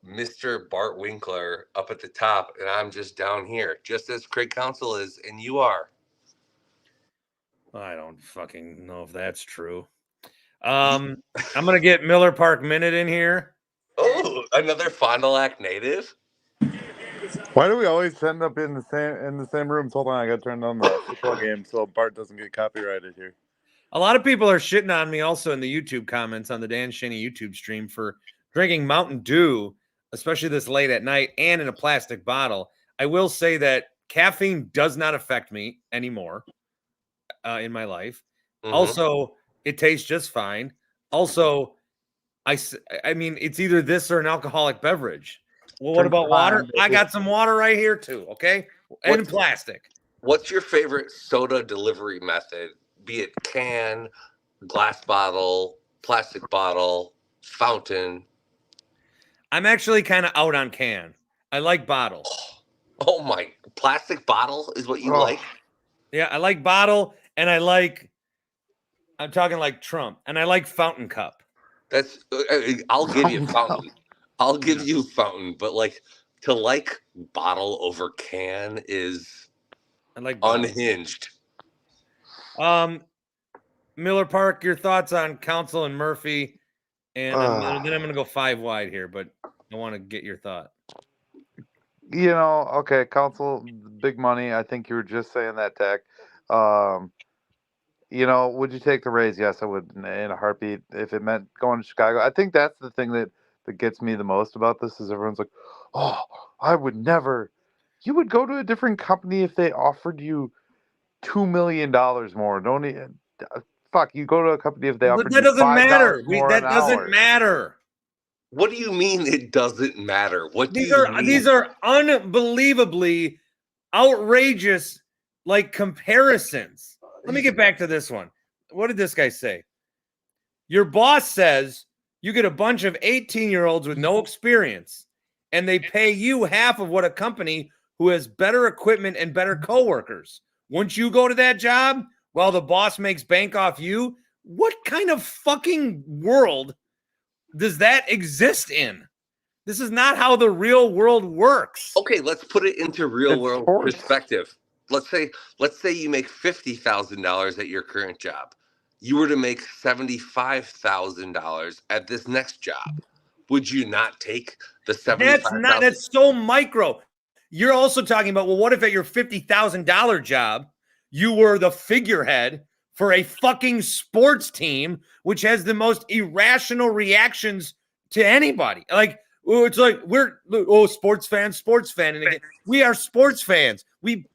Mr. Bart Winkler up at the top, and I'm just down here, just as Craig Counsell is, and you are. I don't fucking know if that's true. I'm gonna get Miller Park Minute in here. Oh, another Fond du Lac native. Why do we always end up in the same rooms? Hold on, I got to turn on the football game so Bart doesn't get copyrighted here. A lot of people are shitting on me also in the YouTube comments on the Dan Schani YouTube stream for drinking Mountain Dew, especially this late at night, and in a plastic bottle. I will say that caffeine does not affect me anymore in my life. Also, it tastes just fine. Also, I mean, it's either this or an alcoholic beverage. Well, what about water? I got some water right here too, okay? And plastic. What's your favorite soda delivery method? Be it can, glass bottle, plastic bottle, fountain. I'm actually kind of out on can. I like bottle. Oh my, plastic bottle is what you like? Yeah, I like bottle, and I'm talking like Trump, and I like fountain cup. That's, I'll give you fountain. I'll give you fountain, but like to like bottle over can is unhinged. Miller Park, your thoughts on Counsell and Murphy, and then I'm going to go 5 wide here, but I want to get your thought. You know, okay, Counsell, big money. I think you were just saying that, Tech. would you take the Rays? Yes, I would in a heartbeat if it meant going to Chicago. I think that's the thing that gets me the most about this is everyone's like, oh, I would never. You would go to a different company if they offered you $2 million more. Don't even, fuck. You go to a company if they But offered that you doesn't matter. $5 more That an doesn't hour. matter. What do you mean it doesn't matter? What do These you are mean? these are unbelievably outrageous comparisons. Let me get back to this one. What did this guy say? Your boss says you get a bunch of 18-year-olds with no experience, and they pay you half of what a company who has better equipment and better coworkers. Once you go to that job, while the boss makes bank off you, what kind of fucking world does that exist in? This is not how the real world works. Okay, let's put it into real world sports. perspective. Let's say you make $50,000 at your current job. You were to make $75,000 at this next job. Would you not take the $75,000? That's so micro. You're also talking about, well, what if at your $50,000 job, you were the figurehead for a fucking sports team, which has the most irrational reactions to anybody? Like, it's like we're sports fan. And again, we are sports fans. We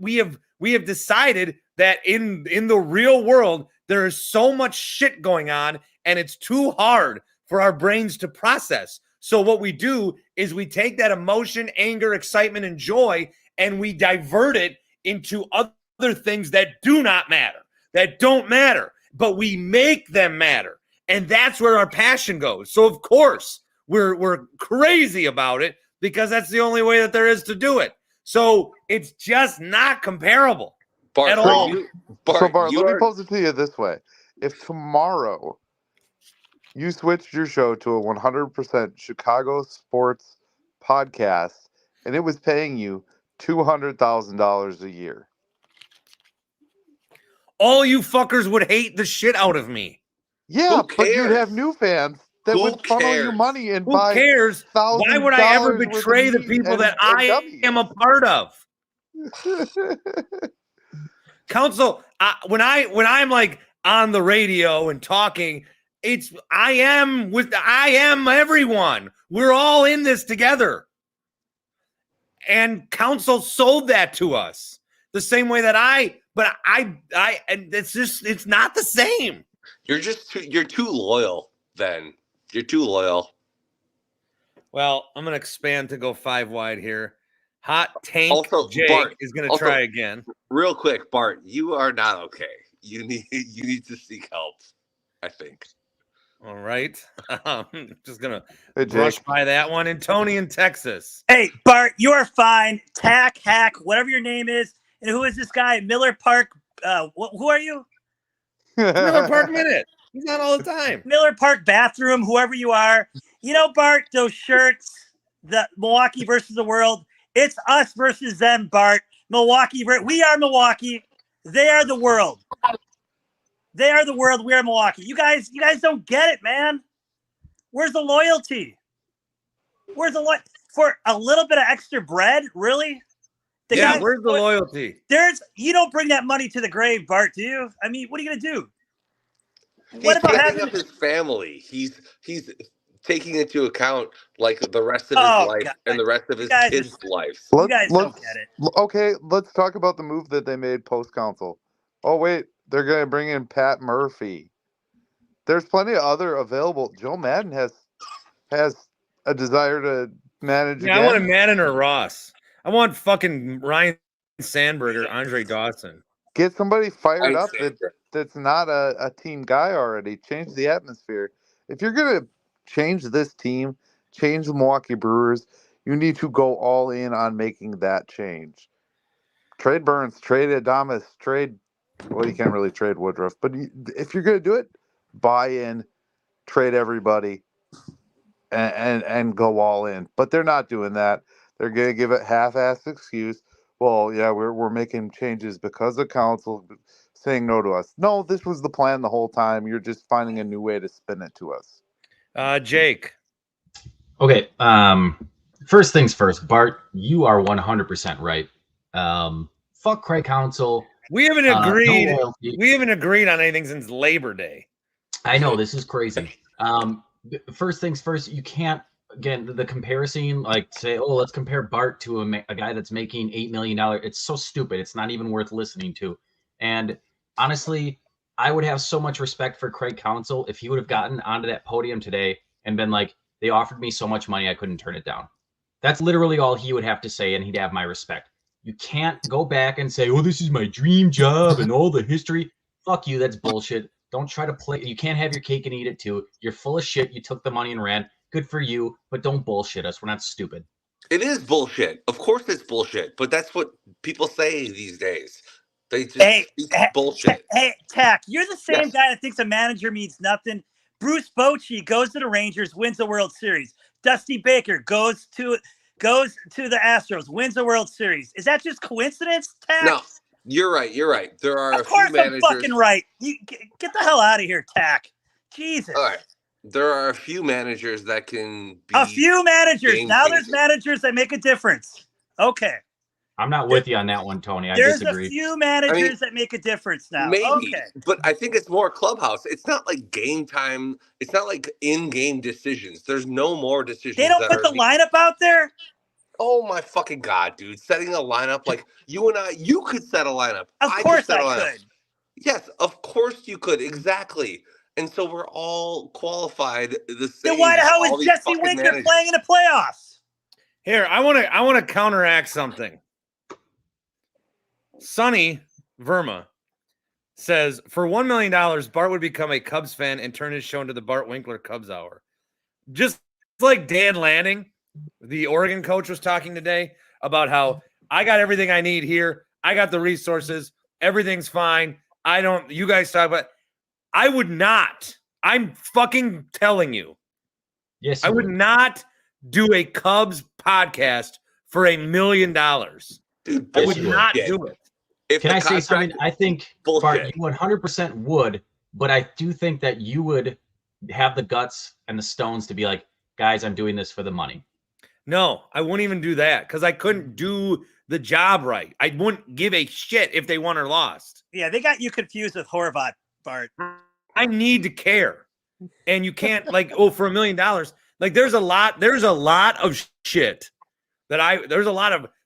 have decided that in the real world there is so much shit going on, and it's too hard for our brains to process. So what we do is we take that emotion, anger, excitement, and joy, and we divert it into other things that do not matter, that don't matter, but we make them matter, and that's where our passion goes. So of course, we're crazy about it because that's the only way that there is to do it. So it's just not comparable at all. Bart, let me pose it to you this way. If tomorrow you switched your show to a 100% Chicago sports podcast and it was paying you $200,000 a year, all you fuckers would hate the shit out of me. Yeah, but you'd have new fans that would funnel you money and buy. Who cares? Why would I ever betray the people that I am a part of? Counsell, when I'm like on the radio and talking, I am everyone. We're all in this together. And Counsell sold that to us the same way that and it's not the same. You're too loyal then. You're too loyal. Well, I'm going to expand to go 5 wide here. Hot Tank Jake Bart, is going to try again. Real quick, Bart, you are not okay. You need to seek help, I think. All right. Just going to brush by that one. And Tony in Texas. Hey, Bart, you are fine. Tack, hack, whatever your name is. And who is this guy? Miller Park. Who are you? Miller Park Minute. He's on all the time. Miller Park Bathroom, whoever you are. You know, Bart, those shirts, the Milwaukee versus the world, it's us versus them, Bart. Milwaukee, we are Milwaukee. They are the world. They are the world. We are Milwaukee. You guys don't get it, man. Where's the loyalty? Where's the loyalty? For a little bit of extra bread? Really? Where's the loyalty? You don't bring that money to the grave, Bart, do you? I mean, what are you going to do? He's taking up his family. He's taking into account like the rest of his life and the rest of his kids' life. You guys don't get it. Okay, let's talk about the move that they made post Counsell. Oh wait, they're going to bring in Pat Murphy. There's plenty of other available. Joe Madden has a desire to manage. Yeah, I want a Madden or Ross. I want fucking Ryan Sandberg or Andre Dawson. Get somebody fired up that's not a team guy already. Change the atmosphere. If you're going to change this team, change the Milwaukee Brewers, you need to go all in on making that change. Trade Burns, trade Adames, you can't really trade Woodruff, but if you're going to do it, buy in, trade everybody, and go all in. But they're not doing that. They're going to give it half-assed excuse. Well, yeah, we're making changes because of Counsell saying no to us. No, this was the plan the whole time. You're just finding a new way to spin it to us. Jake. Okay. First things first, Bart, you are 100% right. Fuck Craig Counsell. We haven't agreed. We haven't agreed on anything since Labor Day. I know, this is crazy. First things first, you can't, again, the comparison, like say, oh, let's compare Bart to a guy that's making $8 million. It's so stupid. It's not even worth listening to. And honestly, I would have so much respect for Craig Counsell if he would have gotten onto that podium today and been like, they offered me so much money, I couldn't turn it down. That's literally all he would have to say, and he'd have my respect. You can't go back and say, oh, this is my dream job and all the history. Fuck you. That's bullshit. Don't try to play. You can't have your cake and eat it too. You're full of shit. You took the money and ran. Good for you, but don't bullshit us. We're not stupid. It is bullshit. Of course it's bullshit, but that's what people say these days. They just speak bullshit. Hey, Tack, you're the same guy that thinks a manager means nothing. Bruce Bochy goes to the Rangers, wins the World Series. Dusty Baker goes to the Astros, wins the World Series. Is that just coincidence, Tack? No, you're right. You're right. There are of course I'm fucking right. You get the hell out of here, Tack. Jesus. All right. There are a few managers that can be a few managers. Now there's managers that make a difference. Okay. I'm not with you on that one, Tony. I There's disagree. a few managers that make a difference now. Maybe, okay. But I think it's more clubhouse. It's not like game time. It's not like in-game decisions. There's no more decisions. They don't put the lineup out there? Oh, my fucking God, dude. Setting a lineup like you and you could set a lineup. Of course I could. Yes, of course you could. Exactly. And so we're all qualified the same. Then why the hell is Jesse Winker playing in the playoffs? Here, I want to counteract something. Sonny Verma says, for $1 million, Bart would become a Cubs fan and turn his show into the Bart Winkler Cubs Hour. Just like Dan Lanning, the Oregon coach, was talking today about how I got everything I need here. I got the resources. Everything's fine. You guys talk about. I would not. I'm fucking telling you. Yes, I would not do a Cubs podcast for $1 million. Dude, I would not do it. Can I say something? I think, Bart, you 100% would, but I do think that you would have the guts and the stones to be like, guys, I'm doing this for the money. No, I wouldn't even do that because I couldn't do the job right. I wouldn't give a shit if they won or lost. Yeah, they got you confused with Horvat, Bart. I need to care. And you can't for $1 million. Like there's a lot of shit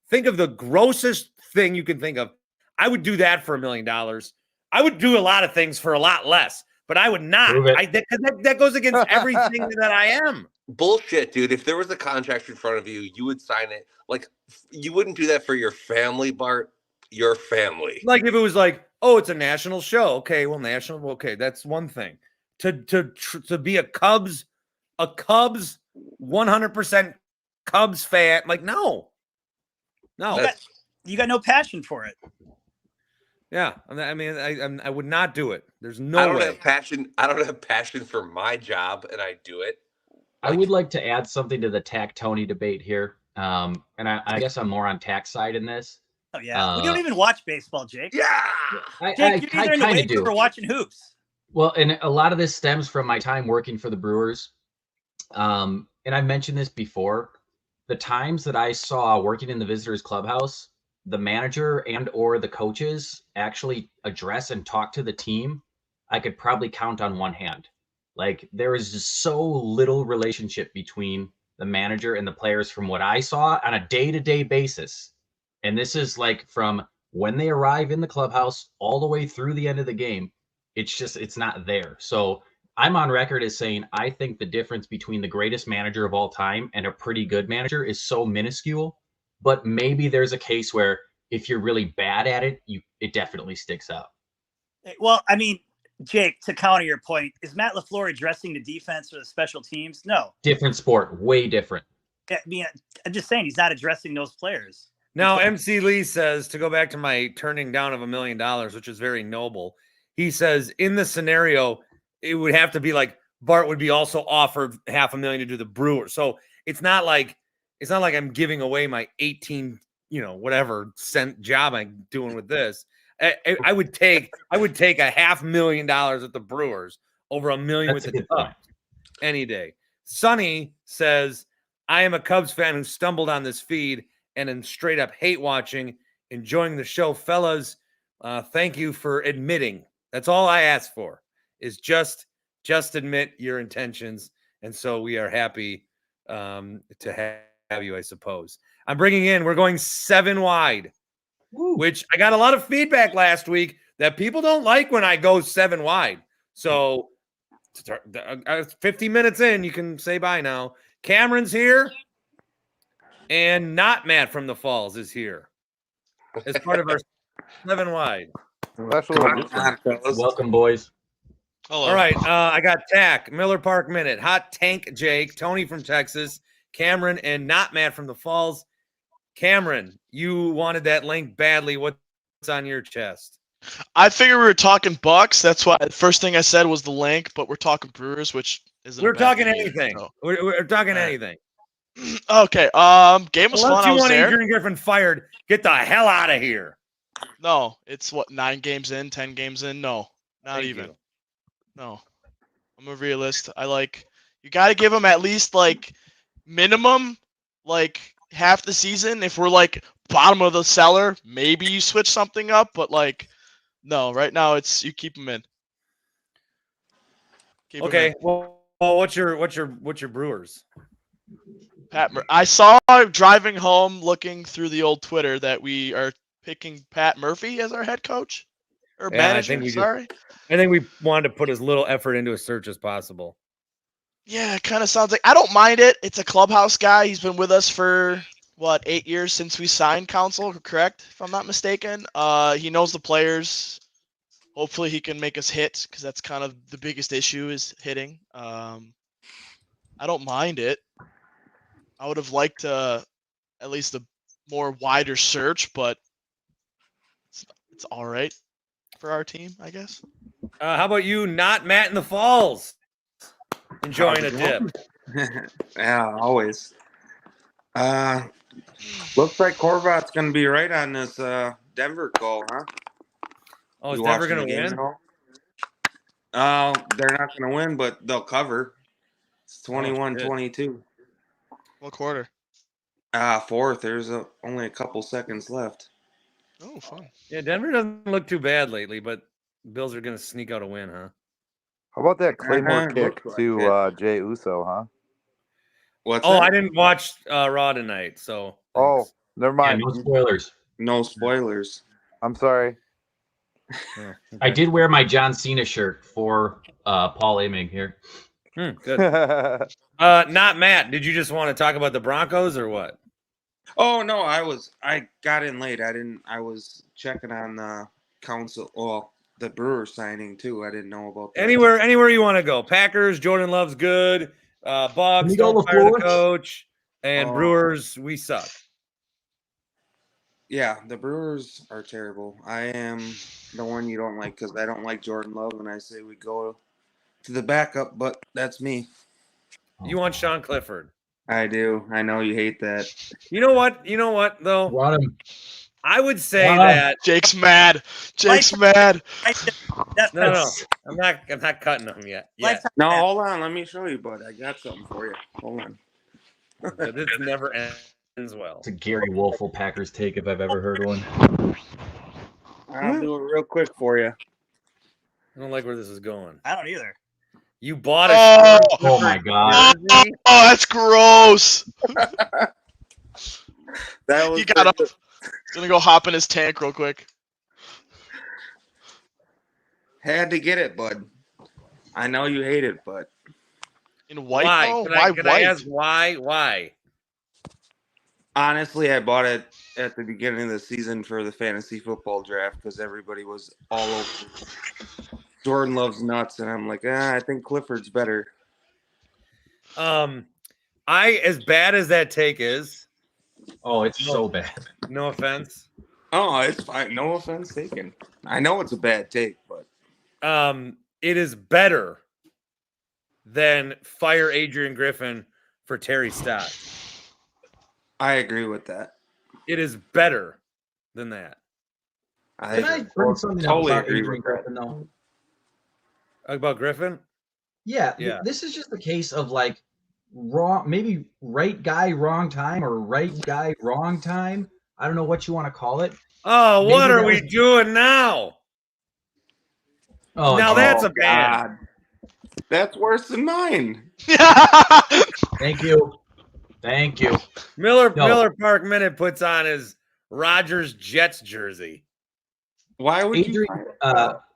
think of the grossest thing you can think of. I would do that for $1 million. I would do a lot of things for a lot less, but I would not. That goes against everything that I am. Bullshit, dude. If there was a contract in front of you, you would sign it. Like, you wouldn't do that for your family, Bart. Your family. Like if it was like, oh, it's a national show. Okay, well, national. Okay, that's one thing. To be a Cubs 100% Cubs fan, like no. You got no passion for it. Yeah, I mean, I would not do it. There's no I don't way. have passion. I don't have passion for my job, and I do it. I would like to add something to the Tack Tony debate here. And I guess I'm more on Tack's side in this. Oh yeah, we don't even watch baseball, Jake. Yeah, Jake, you're either in the waiting room or watching hoops. Well, and a lot of this stems from my time working for the Brewers. And I mentioned this before. The times that I saw working in the visitors clubhouse, the manager and or the coaches actually address and talk to the team, I could probably count on one hand. Like there is just so little relationship between the manager and the players from what I saw on a day-to-day basis. And this is like from when they arrive in the clubhouse all the way through the end of the game. It's not there. So I'm on record as saying I think the difference between the greatest manager of all time and a pretty good manager is so minuscule. But maybe there's a case where if you're really bad at it, it definitely sticks out. Well, I mean, Jake, to counter your point, is Matt LaFleur addressing the defense or the special teams? No. Different sport, way different. I mean, I'm just saying he's not addressing those players. Now, MC Lee says, to go back to my turning down of $1 million, which is very noble, he says, in the scenario, it would have to be like Bart would be also offered $500,000 to do the Brewers. So it's not like I'm giving away my 18, whatever cent job I'm doing with this. I would take $500,000 at the Brewers over $1 million with the Cubs any day. Sonny says, I am a Cubs fan who stumbled on this feed and am straight up hate watching, enjoying the show, fellas. thank you for admitting. That's all I ask for, is just admit your intentions. And so we are happy to have you, I suppose. We're going 7 wide, which I got a lot of feedback last week that people don't like when I go 7 wide. So 50 minutes in, you can say bye now. Cameron's here, and not Matt from the Falls is here as part of our 7 wide. Welcome, boys. Hello. All right, I got Tack, Miller Park Minute, Hot Tank Jake, Tony from Texas, Cameron, and not Matt from the Falls. Cameron, you wanted that link badly. What's on your chest? I figured we were talking Bucks. That's why the first thing I said was the link, but we're talking Brewers, which isn't. We're talking anything. So. We're talking anything. Okay. Game was fun. I was there. Adrian Griffin fired. Get the hell out of here. No, it's what, 9 games in, 10 games in. No, not Thank even. You. No, I'm a realist. You got to give them at least minimum half the season. If we're bottom of the cellar, maybe you switch something up. But no, right now it's you keep them in. Okay. Well, what's your Brewers? I saw driving home, looking through the old Twitter, that we are picking Pat Murphy as our head coach or manager. I think we wanted to put as little effort into a search as possible. Yeah, it kind of sounds like I don't mind it. It's a clubhouse guy. He's been with us for 8 years since we signed Counsell, correct? If I'm not mistaken. He knows the players. Hopefully he can make us hit, because that's kind of the biggest issue, is hitting. I don't mind it. I would have liked at least a more wider search, but it's all right for our team, I guess. How about you, not Matt in the Falls? Enjoying a dip. Yeah, always. Looks like Korvat's going to be right on this Denver call, huh? Oh, is Denver going to win? They're not going to win, but they'll cover. It's 21-22. What quarter? Fourth. There's only a couple seconds left. Oh, fun. Yeah, Denver doesn't look too bad lately, but Bills are going to sneak out a win, huh? How about that Claymore kick to Jey Uso, huh? What's that? I didn't watch Raw tonight, so. Oh, never mind. Yeah, no spoilers. No spoilers. I'm sorry. I did wear my John Cena shirt for Paul Aming here. Good. Not Matt. Did you just want to talk about the Broncos or what? Oh no, I got in late. I was checking on the Counsell. Well, the Brewers signing too. I didn't know about that. Anywhere you want to go. Packers, Jordan Love's good. Bucks, don't fire the coach. And Brewers, we suck. Yeah, the Brewers are terrible. I am the one you don't like because I don't like Jordan Love, and I say we go to the backup, but that's me. You want Sean Clifford. I do. I know you hate that. You know what, though? Run him. I would say that Jake's mad. No. I'm not cutting him yet. No, hold on. Let me show you, bud. I got something for you. Hold on. This never ends well. It's a Gary Wolfel Packers take if I've ever heard one. I'll do it real quick for you. I don't like where this is going. I don't either. You bought it. Oh my god. Oh, that's gross. That was he got up. He's gonna go hop in his tank real quick. Had to get it, bud. I know you hate it, but in white. Why? Though? Can Why I white? ask why? Why? honestly, I bought it at the beginning of the season for the fantasy football draft because everybody was all over. Jordan Love's nuts, and I'm like, I think Clifford's better. As bad as that take is. Oh, it's so bad. No offense. Oh, it's fine. No offense taken. I know it's a bad take, but it is better than fire Adrian Griffin for Terry Stott. I agree with that. It is better than that. Can I bring something up about Adrian Griffin, though? About Griffin? Yeah. This is just a case of like wrong, maybe right guy, wrong time, or right guy, wrong time. I don't know what you want to call it. Oh, what Maybe are that we was- doing now? Oh, now geez. that's a ban. God. That's worse than mine. Thank you. Thank you. Miller No. Miller Park Minute puts on his Rogers Jets jersey. Why would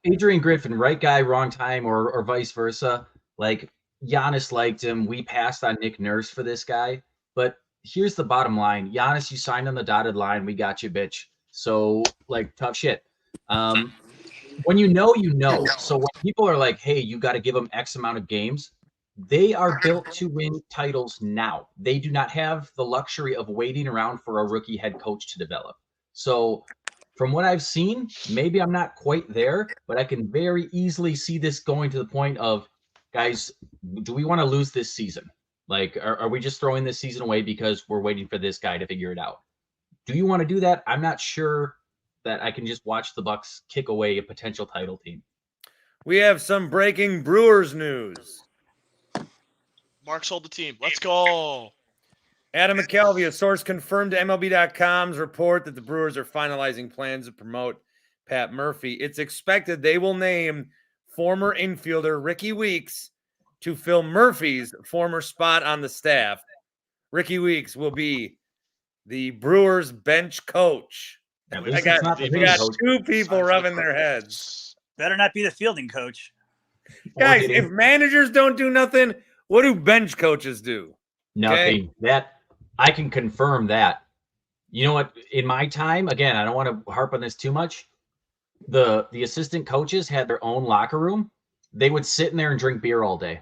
Adrian Griffin, right guy, wrong time, or vice versa. Like Giannis liked him. We passed on Nick Nurse for this guy. But here's the bottom line. Giannis, you signed on the dotted line. We got you, bitch. So like tough shit. When you know, you know. So when people are like, hey, you got to give them X amount of games, they are built to win titles now. They do not have the luxury of waiting around for a rookie head coach to develop. So from what I've seen, maybe I'm not quite there, but I can very easily see this going to the point of, guys, do we want to lose this season? Like, are we just throwing this season away because we're waiting for this guy to figure it out? Do you want to do that? I'm not sure that I can just watch the Bucks kick away a potential title team. We have some breaking Brewers news. Mark sold the team. Let's go. Adam McKelvey, a source confirmed to MLB.com's report that the Brewers are finalizing plans to promote Pat Murphy. It's expected they will name former infielder Ricky Weeks to fill Murphy's former spot on the staff. Ricky Weeks will be the Brewers bench coach. I got two people rubbing their heads. Better not be the fielding coach. Guys, if managers don't do nothing, what do bench coaches do? Nothing. Okay? That I can confirm that. You know what? In my time, again, I don't want to harp on this too much. The assistant coaches had their own locker room. They would sit in there and drink beer all day.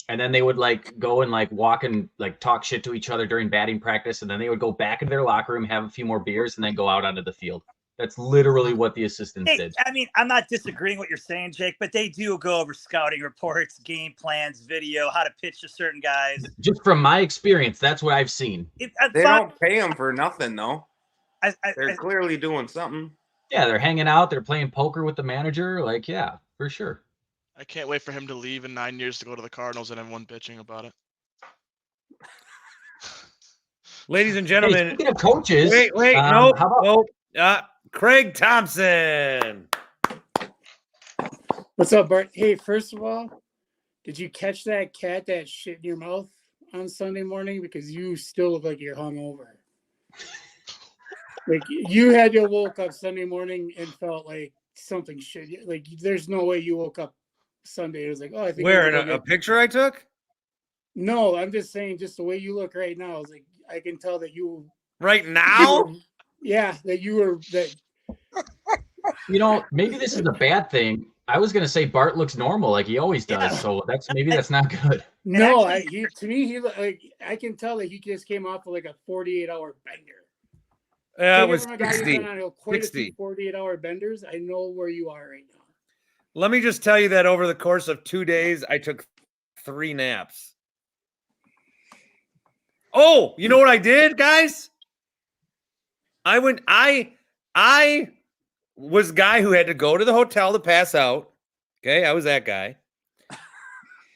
And then they would like go and like walk and like talk shit to each other during batting practice. And then they would go back in their locker room, have a few more beers, and then go out onto the field. That's literally what the assistants did. I mean, I'm not disagreeing with what you're saying, Jake, but they do go over scouting reports, game plans, video, how to pitch to certain guys. Just from my experience, that's what I've seen. They don't pay them for nothing, though. They're clearly doing something. Yeah, they're hanging out. They're playing poker with the manager. Like, yeah, for sure. I can't wait for him to leave in 9 years to go to the Cardinals and everyone bitching about it. Ladies and gentlemen, hey, speaking of coaches, wait, nope. Craig Thompson. What's up, Bart? Hey, first of all, did you catch that cat that shit in your mouth on Sunday morning? Because you still look like you're hungover. Like you had to woke up Sunday morning and felt like something shit. Like there's no way you woke up Sunday. It was like, oh, I think. Where in a picture I took? No, I'm just saying, just the way you look right now. Is like I can tell that you. Right now. That you were that. You know, maybe this is a bad thing. I was gonna say Bart looks normal like he always does, so that's not good. No, to me he like I can tell that he just came off of like a 48-hour bender. Yeah, it was 60. 48-hour benders. I know where you are right now. Let me just tell you that over the course of 2 days, I took 3 naps. Oh, you know what I did, guys? I was the guy who had to go to the hotel to pass out. Okay, I was that guy.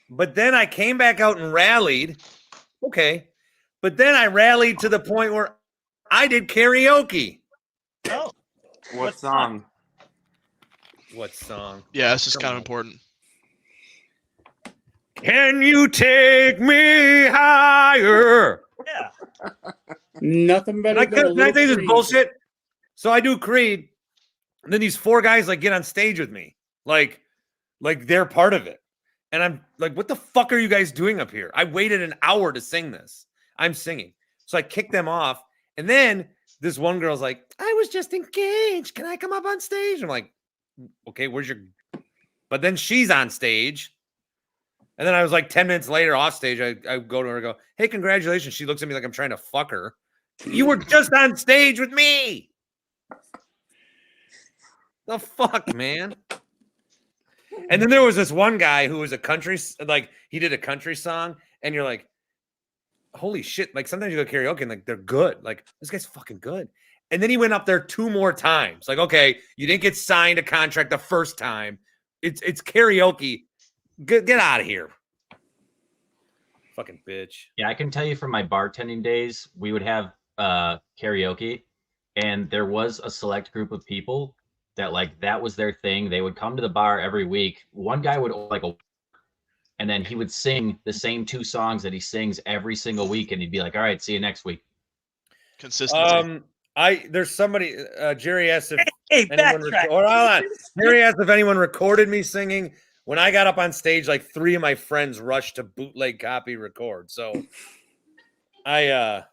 But then I came back out and rallied. Okay. But then I rallied to the point where I did karaoke. Oh. What song? What song? Yeah, this is kind of important. Can you take me higher? Yeah. Nothing better than I think this is bullshit. So I do Creed. And then these 4 guys like get on stage with me. Like they're part of it. And I'm like, what the fuck are you guys doing up here? I waited an hour to sing this. I'm singing. So I kicked them off. And then this one girl's like, I was just engaged. Can I come up on stage? I'm like, okay, where's your... But then she's on stage. And then I was like 10 minutes later off stage. I go to her and go, hey, congratulations. She looks at me like I'm trying to fuck her. You were just on stage with me. The fuck, man. And then there was this one guy who was a country, like he did a country song. And you're like, holy shit. Like sometimes you go karaoke and like they're good. Like this guy's fucking good. And then he went up there 2 more times. Like, okay, you didn't get signed a contract the first time. It's karaoke. Get out of here. Fucking bitch. Yeah, I can tell you from my bartending days, we would have karaoke. And there was a select group of people that like that was their thing. They would come to the bar every week. One guy would like and then he would sing the same 2 songs that he sings every single week, and he'd be like, "All right, see you next week." Consistency. There's somebody. Jerry asked if anyone. Hold on. Jerry asked if anyone recorded me singing. When I got up on stage, like 3 of my friends rushed to bootleg copy record. So I'll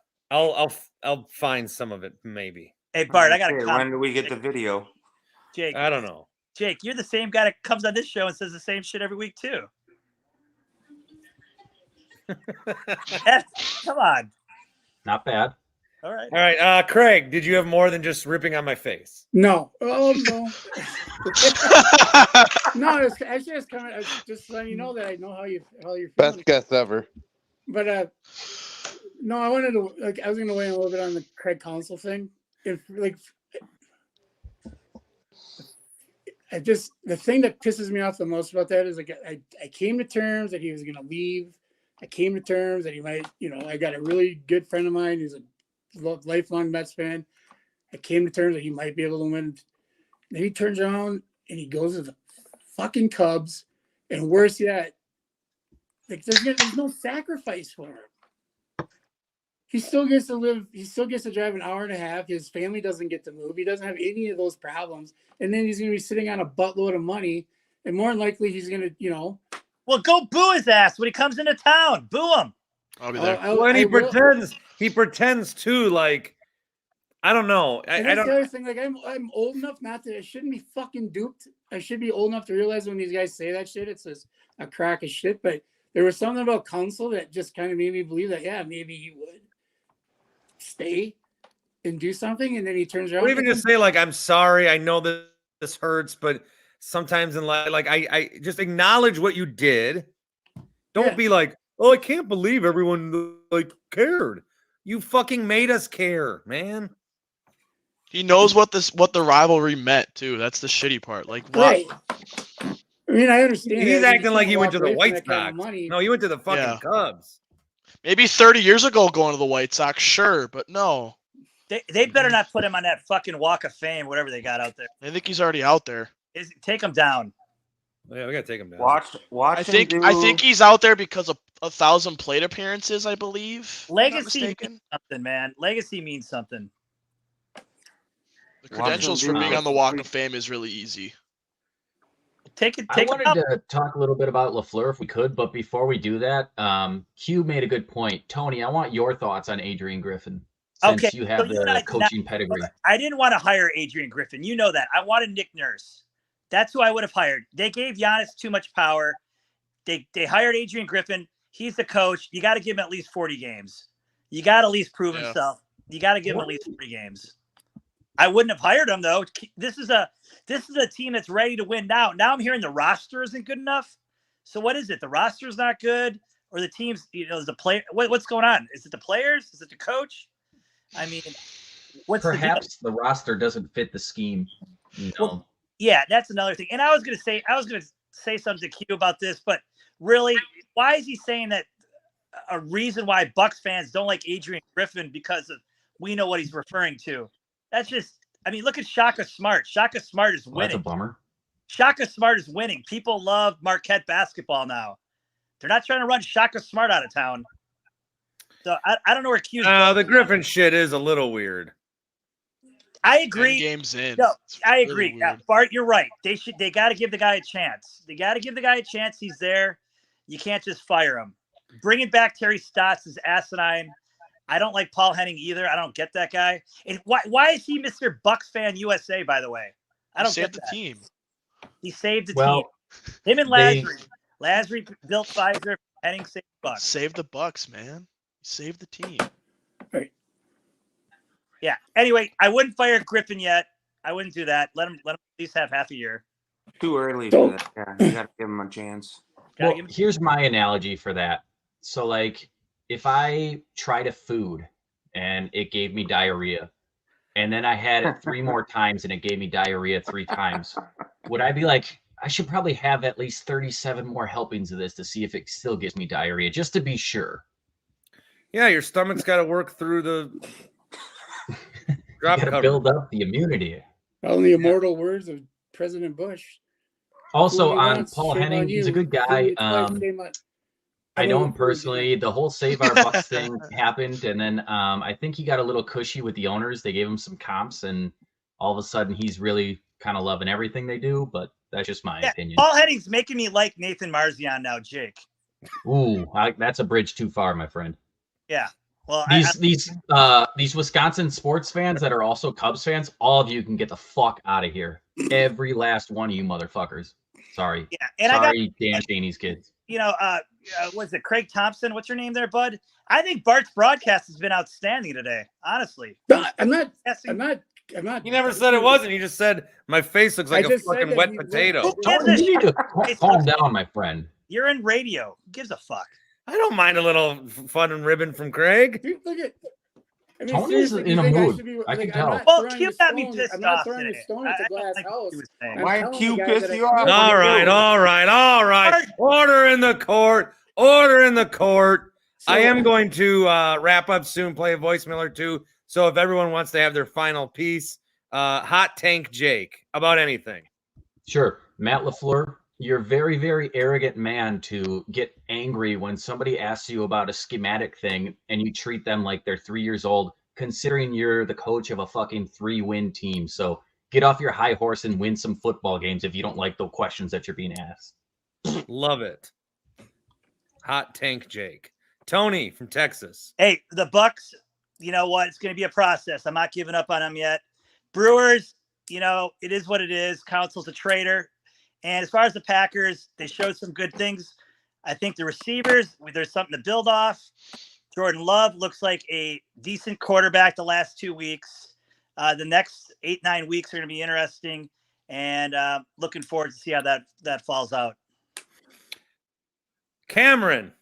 find some of it maybe. Hey Bart, I got a When do we get the video? Jake, I don't know. Jake, you're the same guy that comes on this show and says the same shit every week too. Come on. Not bad. All right. All right. Craig, did you have more than just ripping on my face? No. Oh no. No, it's actually just coming. Just letting you know that I know how you're feeling. Best guess ever. But no, I wanted to I was going to weigh in a little bit on the Craig Counsell thing. If the thing that pisses me off the most about that is I came to terms that he was going to leave. I came to terms that he might, I got a really good friend of mine who's a lifelong Mets fan. I came to terms that he might be able to win. Then he turns around and he goes to the fucking Cubs, and worse yet, there's no sacrifice for him. He still gets to live. He still gets to drive an hour and a half. His family doesn't get to move. He doesn't have any of those problems. And then he's going to be sitting on a buttload of money. And more than likely, he's going to, Well, go boo his ass when he comes into town. Boo him. I'll be there. When he pretends to, like, I don't know. I don't. The other thing, like, I'm old enough not to. I shouldn't be fucking duped. I should be old enough to realize when these guys say that shit, it's just a crack of shit. But there was something about Counsell that just kind of made me believe that, yeah, maybe he would stay and do something, and then he turns around. Or even just say, like, I'm sorry, I know that this hurts, but sometimes in life, like, I just acknowledge what you did. Don't be like, oh, I can't believe everyone like cared. You fucking made us care, man. He knows what the rivalry meant too. That's the shitty part. Like, what? Right. I mean, I understand. He's acting like he went to the White Sox. Kind of No, he went to the fucking Cubs. Maybe 30 years ago going to the White Sox, sure, but no. They better not put him on that fucking Walk of Fame, whatever they got out there. I think he's already out there. Take him down. Yeah, we gotta take him down. Watch. I think he's out there because of 1,000 plate appearances, I believe. Legacy means something, man. Legacy means something. The credentials for being on the Walk of Fame is really easy. I wanted to talk a little bit about LaFleur if we could, but before we do that, Q made a good point. Tony, I want your thoughts on Adrian Griffin since you have the coaching pedigree. I didn't want to hire Adrian Griffin. You know that. I wanted Nick Nurse. That's who I would have hired. They gave Giannis too much power. They hired Adrian Griffin. He's the coach. You got to give him at least 40 games. You got to at least prove himself. You got to give him at least 40 games. I wouldn't have hired him though. This is a team that's ready to win now. Now I'm hearing the roster isn't good enough. So what is it? The roster's not good, or the team's is the player? What's going on? Is it the players? Is it the coach? I mean, perhaps the roster doesn't fit the scheme. Well, yeah, that's another thing. And I was gonna say something to Q about this, but really, why is he saying that? A reason why Bucks fans don't like Adrian Griffin because we know what he's referring to. That's just, I mean, look at Shaka Smart. Shaka Smart is winning. That's a bummer. Shaka Smart is winning. People love Marquette basketball now. They're not trying to run Shaka Smart out of town. So I don't know where Q's the Griffin shit is a little weird. I agree. 10 games in. No, I really agree. weird. Bart, you're right. They got to give the guy a chance. They got to give the guy a chance. He's there. You can't just fire him. Bringing back Terry Stotts is asinine. I don't like Paul Henning either. I don't get that guy. And why is he Mr. Bucks fan USA, by the way? I don't get the that. team. He saved the team. Him and Lasry. Lasry built Pfizer. Henning saved the Bucks. Save the Bucks, man. Save the team. Right. Yeah. Anyway, I wouldn't fire Griffin yet. I wouldn't do that. Let him at least have half a year. Too early for that. Yeah, you got to give him a chance. Well, here's my analogy for that. So, like, if I tried a food and it gave me diarrhea, and then I had it 3 more times and it gave me diarrhea 3 times, would I be like, I should probably have at least 37 more helpings of this to see if it still gives me diarrhea, just to be sure? Yeah, your stomach's got to work through the Drop got to cover. build up the immunity. All the immortal words of President Bush. Also, Fool me on once, Paul shame Henning, on he's a you. good Fool guy. me twice, shame on- I know him don't fool you. personally. The whole Save Our Bucks thing happened, and then I think he got a little cushy with the owners. They gave him some comps, and all of a sudden he's really kind of loving everything they do. But that's just my opinion. Paul Henning's making me like Nathan Marzion now, Jake. Ooh, that's a bridge too far, my friend. Yeah. Well, these Wisconsin sports fans that are also Cubs fans, all of you can get the fuck out of here. Every last one of you motherfuckers. Sorry. Yeah, and sorry, Dan Schani's kids. You know, what's it, Craig Thompson? What's your name there, bud? I think Bart's broadcast has been outstanding today. Honestly, No, I'm not. He never said it wasn't. He just said my face looks like a fucking wet potato. You need to calm down, my friend. You're in radio. Who gives a fuck? I don't mind a little fun and ribbon from Craig. Dude, look at. I mean, Tony's seriously, in you a think mood. should be, I can like, tell. I'm not Well, throwing Q a got me stone- pissed I'm not off throwing today. a stone at the I don't glass like what house. he was saying. I'm Why telling Q the guy piss that you I- off? All right, all right, all right. Order in the court. Order in the court. I am going to wrap up soon, play a voicemail or two. So if everyone wants to have their final piece, hot tank Jake about anything. Sure. Matt LaFleur, you're a very, very arrogant man to get angry when somebody asks you about a schematic thing and you treat them like they're 3 years old, considering you're the coach of a fucking 3-win team. So get off your high horse and win some football games if you don't like the questions that you're being asked. Love it. Hot tank Jake. Tony from Texas. Hey, the Bucks, you know what? It's going to be a process. I'm not giving up on them yet. Brewers, you know, it is what it is. Counsell's a traitor. And as far as the Packers, they showed some good things. I think the receivers, there's something to build off. Jordan Love looks like a decent quarterback the last 2 weeks. The next 8-9 weeks are going to be interesting. And looking forward to see how that falls out. Cameron.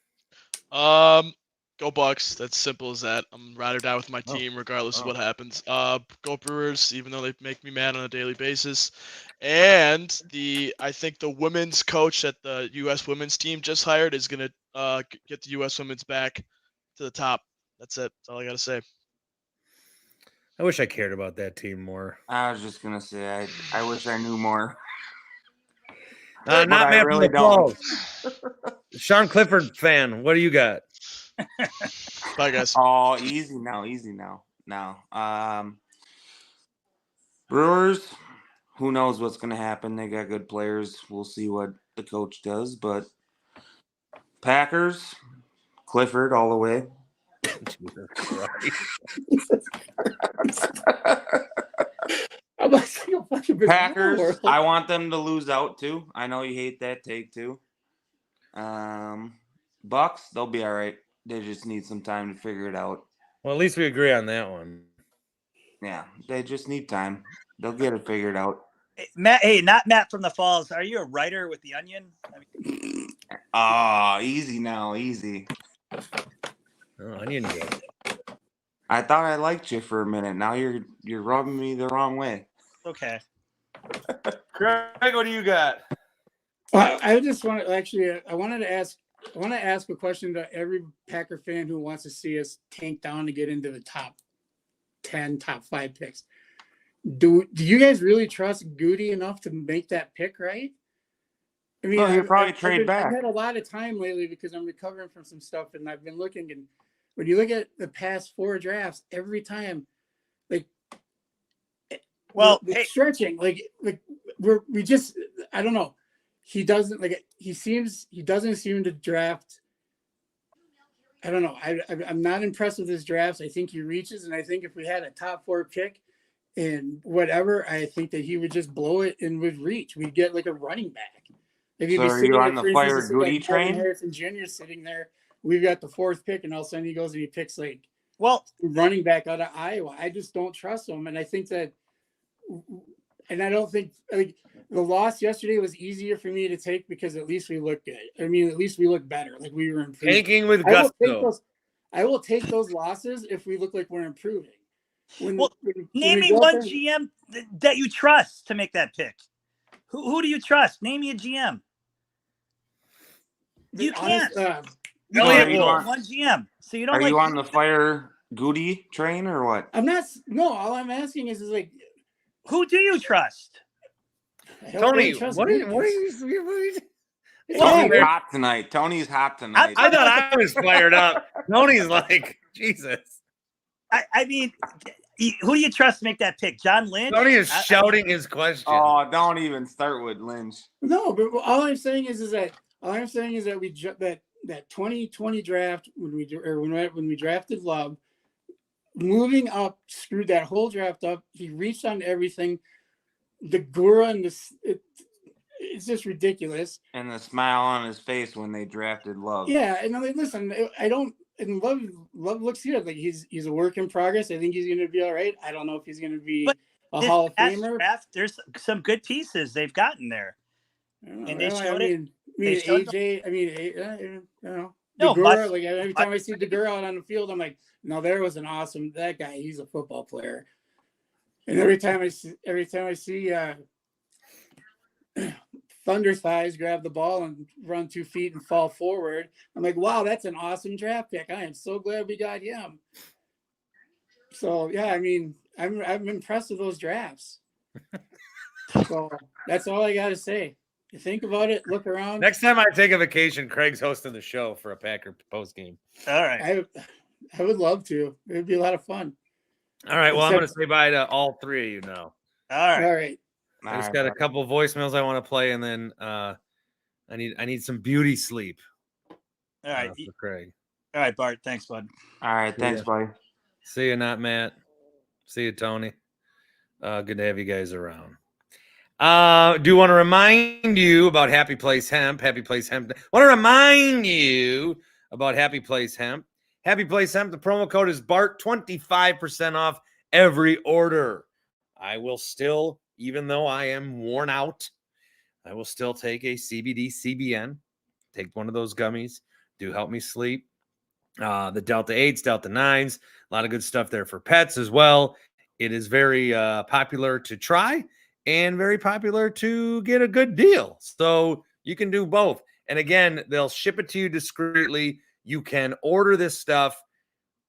Go Bucks. That's simple as that. I'm ride or die with my team, regardless of what happens. Go Brewers, even though they make me mad on a daily basis. And I think the women's coach that the U.S. women's team just hired is gonna get the U.S. women's back to the top. That's it. That's all I gotta say. I wish I cared about that team more. I was just gonna say I wish I knew more. Not But I Matt really from the don't. Falls. Sean Clifford fan. What do you got? Bye, guys. Oh, easy now. Now, Brewers, who knows what's going to happen? They got good players. We'll see what the coach does. But Packers, Clifford all the way. Jesus Christ. Packers, I want them to lose out too. I know you hate that take too. Bucks, they'll be all right. They just need some time to figure it out. Well, at least we agree on that one. Yeah, they just need time. They'll get it figured out. Matt, hey, not Matt from the Falls. Are you a writer with the Onion? Easy now, easy. Oh, Onion joke. I thought I liked you for a minute. Now you're rubbing me the wrong way. Okay. Craig, what do you got? Well, I just want to actually. I want to ask a question to every Packer fan who wants to see us tank down to get into the top 10, top 5 picks. Do you guys really trust Goody enough to make that pick right? I mean, he'll probably trade back. I've had a lot of time lately because I'm recovering from some stuff, and I've been looking. And when you look at the past 4 drafts, every time, like, well, we're stretching, like we just, I don't know. He doesn't seem to draft. I don't know. I'm not impressed with his drafts. I think he reaches, and I think if we had a top 4 pick and whatever, I think that he would just blow it and would reach. We'd get like a running back. Like So are you on the fire Goody train? Harrison Jr. sitting there. We've got the 4th pick, and all of a sudden he goes and he picks like running back out of Iowa. I just don't trust him, and I think that, and I don't think like the loss yesterday was easier for me to take because at least we looked good. I mean, at least we looked better. Like we were improving. Tanking with gusto. I will take those losses if we look like we're improving. Name me one GM that you trust to make that pick. Who do you trust? Name me a GM. You can't. Elliott Wolf. One GM. So you don't. Are you on the fire Goody train or what? I'm not. No, all I'm asking is like, who do you trust? Tony, what are you? Tony's hot tonight. Tony's hot tonight. I thought I was fired up. Tony's like, Jesus. I mean, who do you trust to make that pick? John Lynch? Tony is shouting his question. Oh, don't even start with Lynch. No, but all I'm saying is that that 2020 draft when we drafted Love, moving up screwed that whole draft up. He reached on everything. The Gura and it's just ridiculous. And the smile on his face when they drafted Love. Yeah, and I mean, listen, I don't. And Love looks good. Like he's a work in progress. I think he's going to be all right. I don't know if he's going to be a Hall of Famer. Draft, there's some good pieces they've gotten there, and they showed it. AJ. You know, Degura, like every time I see Degura out on the field, I'm like, no, there was an awesome that guy. He's a football player. And every time I see Thunder Thighs grab the ball and run 2 feet and fall forward, I'm like, wow, that's an awesome draft pick. I am so glad we got him. So yeah, I mean, I'm impressed with those drafts. So that's all I got to say. You think about it, look around. Next time I take a vacation, Craig's hosting the show for a Packer post game. All right. I would love to. It would be a lot of fun. All right. Well, I'm going to say bye to all three of you now. All right. I just got a couple of voicemails I want to play, and then I need some beauty sleep. All right, for Craig. All right, Bart. Thanks, bud. All right, thanks, buddy. See you, not Matt. See you, Tony. Good to have you guys around. Do want to remind you about Happy Place Hemp. Happy Place Hemp. Want to remind you about Happy Place Hemp. Happy Place Hemp. The promo code is BART. 25% off every order. I will still, even though I am worn out, I will still take a CBD CBN. Take one of those gummies. Do help me sleep. The Delta 8s, Delta 9s. A lot of good stuff there for pets as well. It is very popular to try and very popular to get a good deal. So you can do both. And again, they'll ship it to you discreetly. You can order this stuff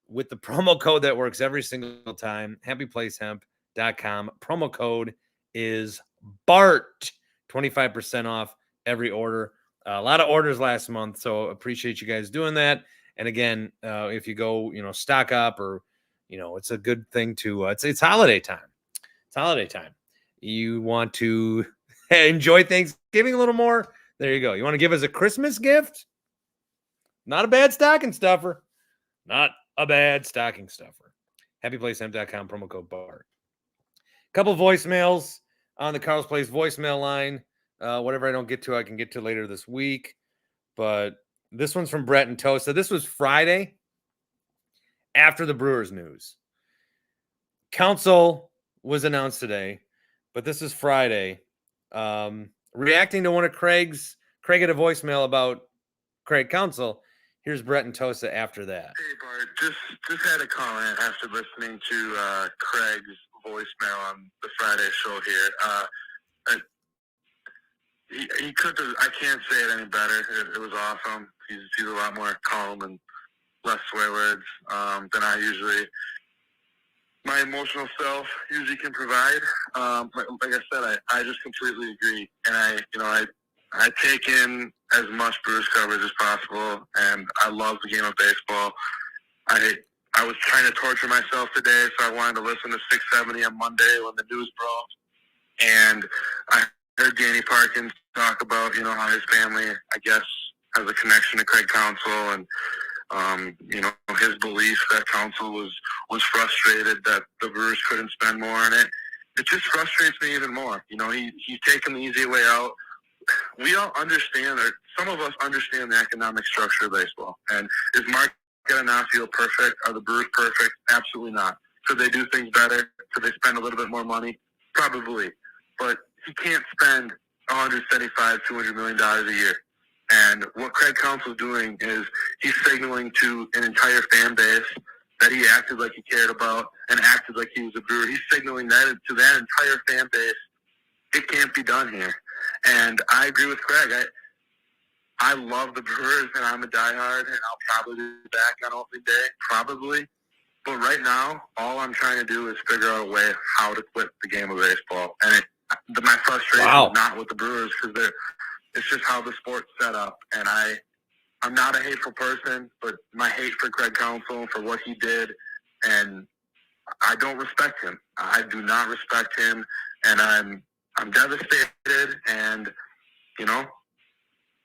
with the promo code that works every single time. HappyPlaceHemp.com. Promo code is BART. 25% off every order. A lot of orders last month, so appreciate you guys doing that. And again, if you go, stock up, or it's a good thing to. It's holiday time. It's holiday time. You want to enjoy Thanksgiving a little more? There you go. You want to give us a Christmas gift? Not a bad stocking stuffer. Not a bad stocking stuffer. HappyPlaceHemp.com, promo code BART. Couple voicemails on the Carl's Place voicemail line. Whatever I don't get to, I can get to later this week. But this one's from Brett and Tosa. This was Friday after the Brewers news. Counsell was announced today, but this is Friday. Reacting to one of Craig had a voicemail about Craig Counsell. Here's Brett and Tosa after that. Hey, Bart. Just had a comment after listening to Craig's voicemail on the Friday show here. He could have, I can't say it any better. It was awesome. He's a lot more calm and less swear words than I usually, my emotional self usually can provide. Like I said, I just completely agree. And I take in as much Brewers coverage as possible, and I love the game of baseball. I was trying to torture myself today, so I wanted to listen to 670 on Monday when the news broke. And I heard Danny Parkins talk about, how his family, I guess, has a connection to Craig Counsell, and his belief that Counsell was frustrated that the Brewers couldn't spend more on it. It just frustrates me even more. He's taken the easy way out. We all understand, or some of us understand, the economic structure of baseball. And is Mark Gallinaccio perfect? Are the Brewers perfect? Absolutely not. Could they do things better? Could they spend a little bit more money? Probably. But he can't spend $175, $200 million a year. And what Craig Counsell's doing is he's signaling to an entire fan base that he acted like he cared about and acted like he was a Brewer. He's signaling that to that entire fan base, it can't be done here. And I agree with Craig. I love the Brewers, and I'm a diehard, and I'll probably be back on opening day, probably. But right now, all I'm trying to do is figure out a way how to quit the game of baseball. And my frustration is not with the Brewers because it's just how the sport's set up. And I'm not a hateful person, but my hate for Craig Counsell for what he did, and I don't respect him. I do not respect him, and I'm devastated. And you know,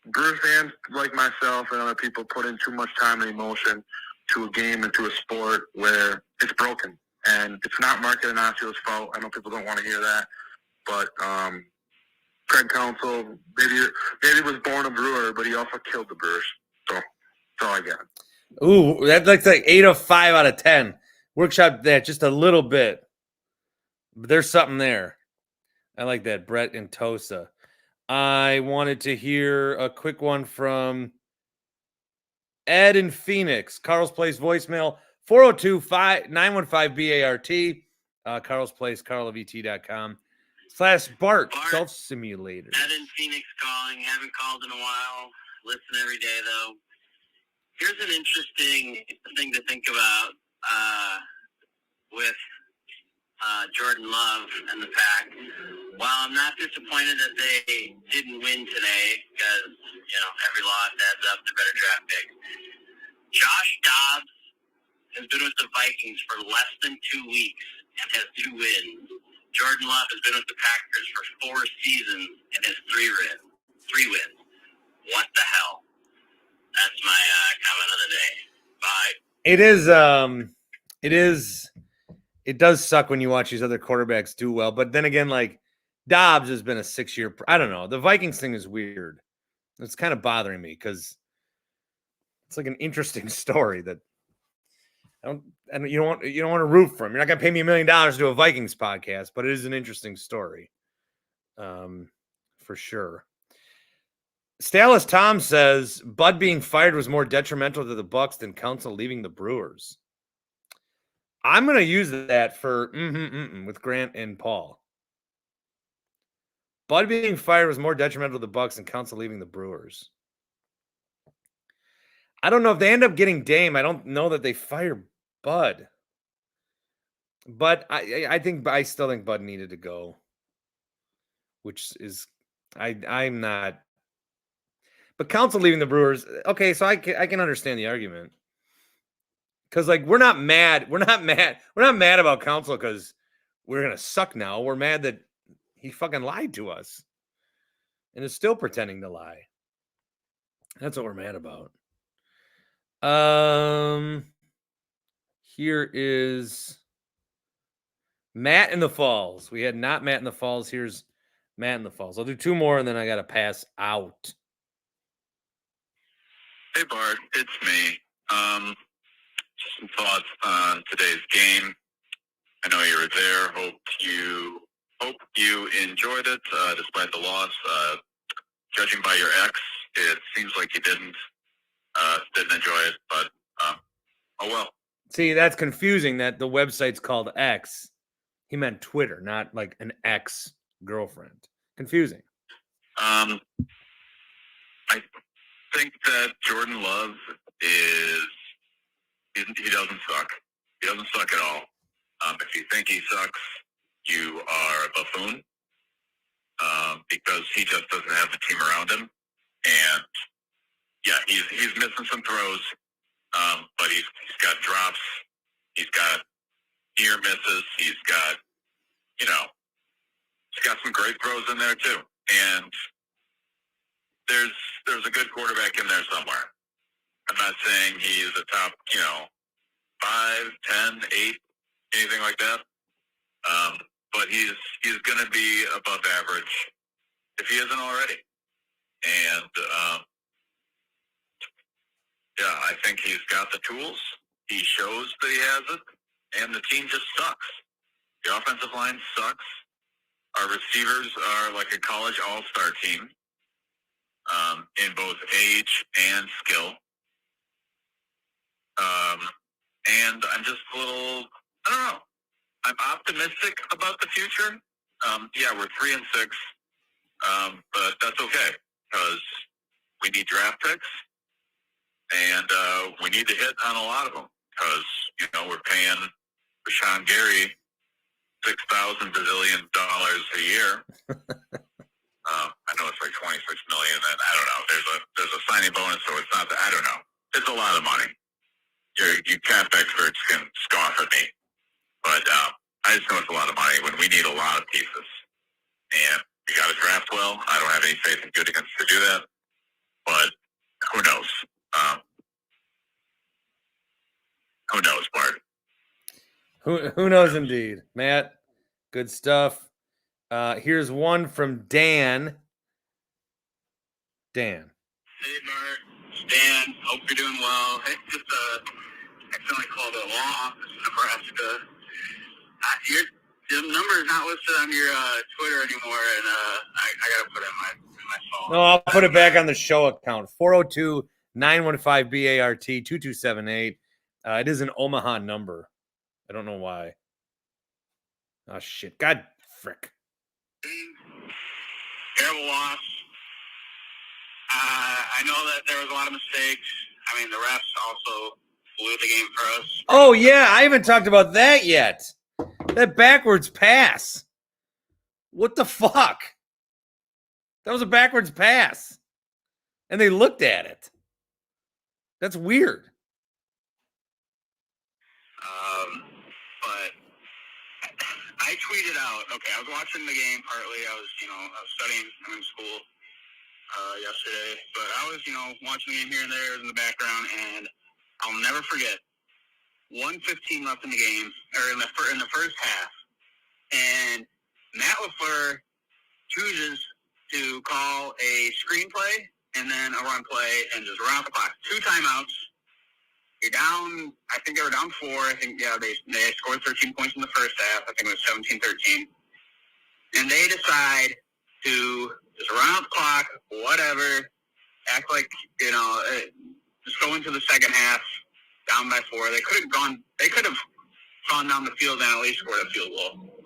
Brewers fans like myself and other people put in too much time and emotion to a game and to a sport where it's broken, and it's not Mark Ignacio's fault. I know people don't want to hear that, but Craig Counsell maybe was born a Brewer, but he also killed the Brewers. So that's all I got. Ooh, that's like 8 of 5 out of 10. Workshop that just a little bit. But there's something there. I like that, Brett and Tosa. I wanted to hear a quick one from Ed in Phoenix. Carl's Place voicemail, 402-915-BART. Carl's Place, carlovt.com/Bart Self-Simulator. Ed in Phoenix calling. Haven't called in a while. Listen every day, though. Here's an interesting thing to think about with Jordan Love and the Pack. While I'm not disappointed that they didn't win today, because, every loss adds up to better draft picks, Josh Dobbs has been with the Vikings for less than 2 weeks and has 2 wins. Jordan Love has been with the Packers for 4 seasons and has 3 wins. What the hell? That's my comment of the day. Bye. It does suck when you watch these other quarterbacks do well. But then again, like Dobbs has been a 6-year. I don't know. The Vikings thing is weird. It's kind of bothering me because it's like an interesting story that you don't want to root for him. You're not gonna pay me $1 million to do a Vikings podcast, but it is an interesting story, for sure. Stalis Tom says Bud being fired was more detrimental to the Bucks than Counsell leaving the Brewers. I'm going to use that for with Grant and Paul. Bud being fired was more detrimental to the Bucks than Counsell leaving the Brewers. I don't know if they end up getting Dame. I don't know that they fire Bud. But I still think Bud needed to go. Which is I'm not. But Counsell leaving the Brewers, okay, so I can understand the argument. Because we're not mad about Counsell because we're gonna suck now. We're mad that he fucking lied to us and is still pretending to lie. That's what we're mad about. Here is Matt in the Falls. We had not Matt in the Falls. Here's Matt in the Falls. I'll do 2 more and then I gotta pass out. Hey Bart, it's me. Some thoughts on today's game. I know you were there. Hope you enjoyed it, despite the loss. Judging by your ex, it seems like you didn't enjoy it. But oh well. See, that's confusing. That the website's called X. He meant Twitter, not like an ex-girlfriend. Confusing. I think that Jordan Love he doesn't suck. He doesn't suck at all. If you think he sucks, you are a buffoon. Because he just doesn't have the team around him. And yeah, he's missing some throws. But he's got drops. He's got near misses. He's got some great throws in there too. And there's a good quarterback in there somewhere. I'm not saying he's a top, 5, 10, 8, anything like that. But he's going to be above average if he isn't already. And I think he's got the tools. He shows that he has it, and the team just sucks. The offensive line sucks. Our receivers are like a college all-star team in both age and skill. And I'm just a little, I don't know. I'm optimistic about the future. We're 3-6, but that's okay because we need draft picks, and we need to hit on a lot of them. because, you know, we're paying Rashawn Gary $6,000 bazillion a year. I know it's like $26 million, and I don't know. There's a signing bonus, so it's not that. I don't know. It's a lot of money. You cap experts can scoff at me, but I just know it's a lot of money when we need a lot of pieces. And we got to draft well. I don't have any faith in Gutekunst to do that, but who knows? Who knows, Bart? Who knows indeed. Matt, good stuff. Here's one from Dan. Dan. Hey, Bart. It's Dan. Hope you're doing well. Hey, just accidentally called the law office in Nebraska. Your number is not listed on your Twitter anymore, and I got to put it in my phone. No, I'll put it back on the show account. 402-915-BART 2278. It is an Omaha number. I don't know why. Oh, shit. God, frick. Terrible loss. I know that there was a lot of mistakes. I mean, the refs also blew the game for us. Oh, yeah. I haven't talked about that yet. That backwards pass. What the fuck? That was a backwards pass. And they looked at it. That's weird. But I tweeted out, okay, I was watching the game partly. I was studying. I'm in school yesterday. But I was, watching the game here and there in the background. And I'll never forget, 1:15 left in the game, or in the first half. And Matt LaFleur chooses to call a screenplay and then a run play and just run out the clock. 2 timeouts. You're down, I think they were down 4. I think, they scored 13 points in the first half. I think it was 17-13. And they decide to just run out the clock, whatever, act like, just go into the second half down by 4. They could have gone down the field and at least scored a field goal.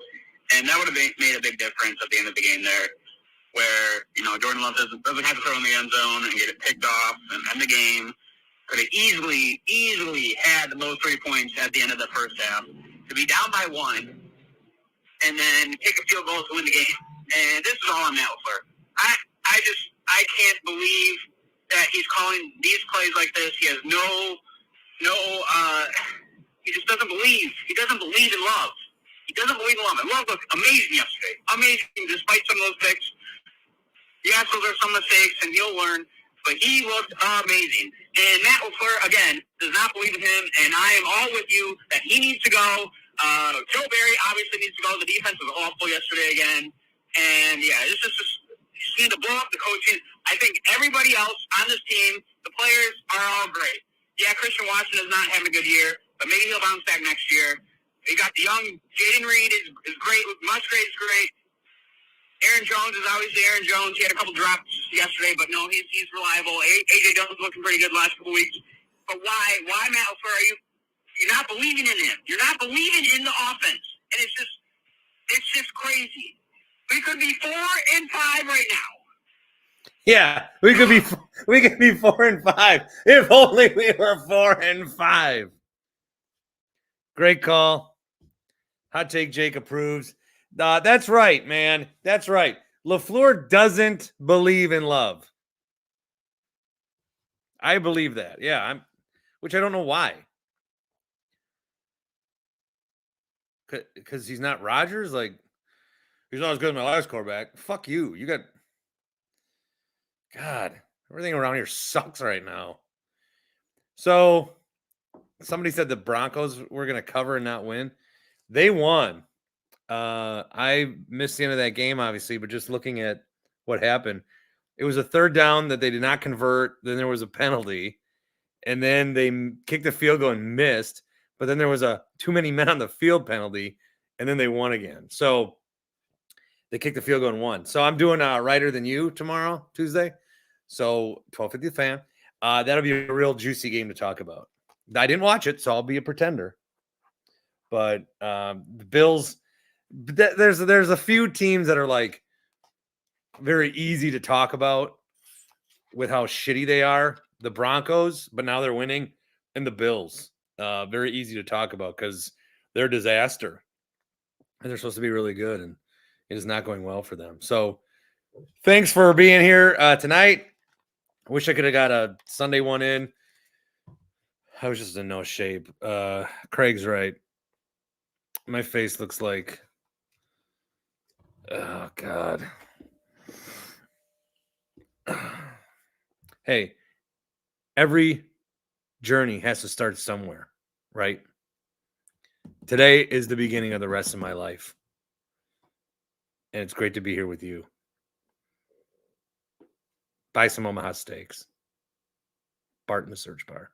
And that would have made a big difference at the end of the game there, where, Jordan Love doesn't have to throw in the end zone and get it picked off and end the game. Could have easily had those 3 points at the end of the first half. To be down by 1 and then kick a field goal to win the game. And this is all on Matt LaFleur. I can't believe that he's calling these plays like this. He has he just doesn't believe. He doesn't believe in Love. He doesn't believe in Love. And Love looked amazing yesterday. Amazing, despite some of those picks. Yes, those are some mistakes, and he'll learn. But he looked amazing. And Matt LaFleur, again, does not believe in him, and I am all with you that he needs to go. Joe Barry obviously needs to go. The defense was awful yesterday again. And, yeah, it's just you need to blow up the coaching. I think everybody else on this team, the players, are all great. Yeah, Christian Watson is not having a good year, but maybe he'll bounce back next year. You got the young Jaden Reed is great. Musgrave is great. Aaron Jones is obviously Aaron Jones. He had a couple drops yesterday, but no, he's reliable. AJ Dillon's looking pretty good the last couple weeks. But why, Matt LaFleur, you're not believing in him? You're not believing in the offense, and it's just crazy. We could be 4-5 right now. Yeah, we could be 4-5 if only we were 4-5. Great call. Hot take Jake approves. That's right, man. That's right. LaFleur doesn't believe in Love. I believe that. Yeah, which I don't know why. Because he's not Rodgers. Like, he's not as good as my last quarterback. Fuck you. You got. God, everything around here sucks right now. So, somebody said the Broncos were going to cover and not win. They won. I missed the end of that game, obviously, but just looking at what happened, it was a third down that they did not convert. Then there was a penalty, and then they kicked the field goal and missed. But then there was a too many men on the field penalty, and then they won again. So they kicked the field goal and won. So I'm doing Writer Than You tomorrow, Tuesday. So 12:50 Fan. That'll be a real juicy game to talk about. I didn't watch it, so I'll be a pretender. But the Bills. There's a few teams that are like very easy to talk about with how shitty they are. The Broncos, but now they're winning, and the Bills. very easy to talk about because they're a disaster. And they're supposed to be really good, and it is not going well for them. So thanks for being here tonight. I wish I could have got a Sunday one in. I was just in no shape. Craig's right. My face looks like, oh, God. Hey, every journey has to start somewhere, right? Today is the beginning of the rest of my life. And it's great to be here with you. Buy some Omaha steaks. Bart in the search bar.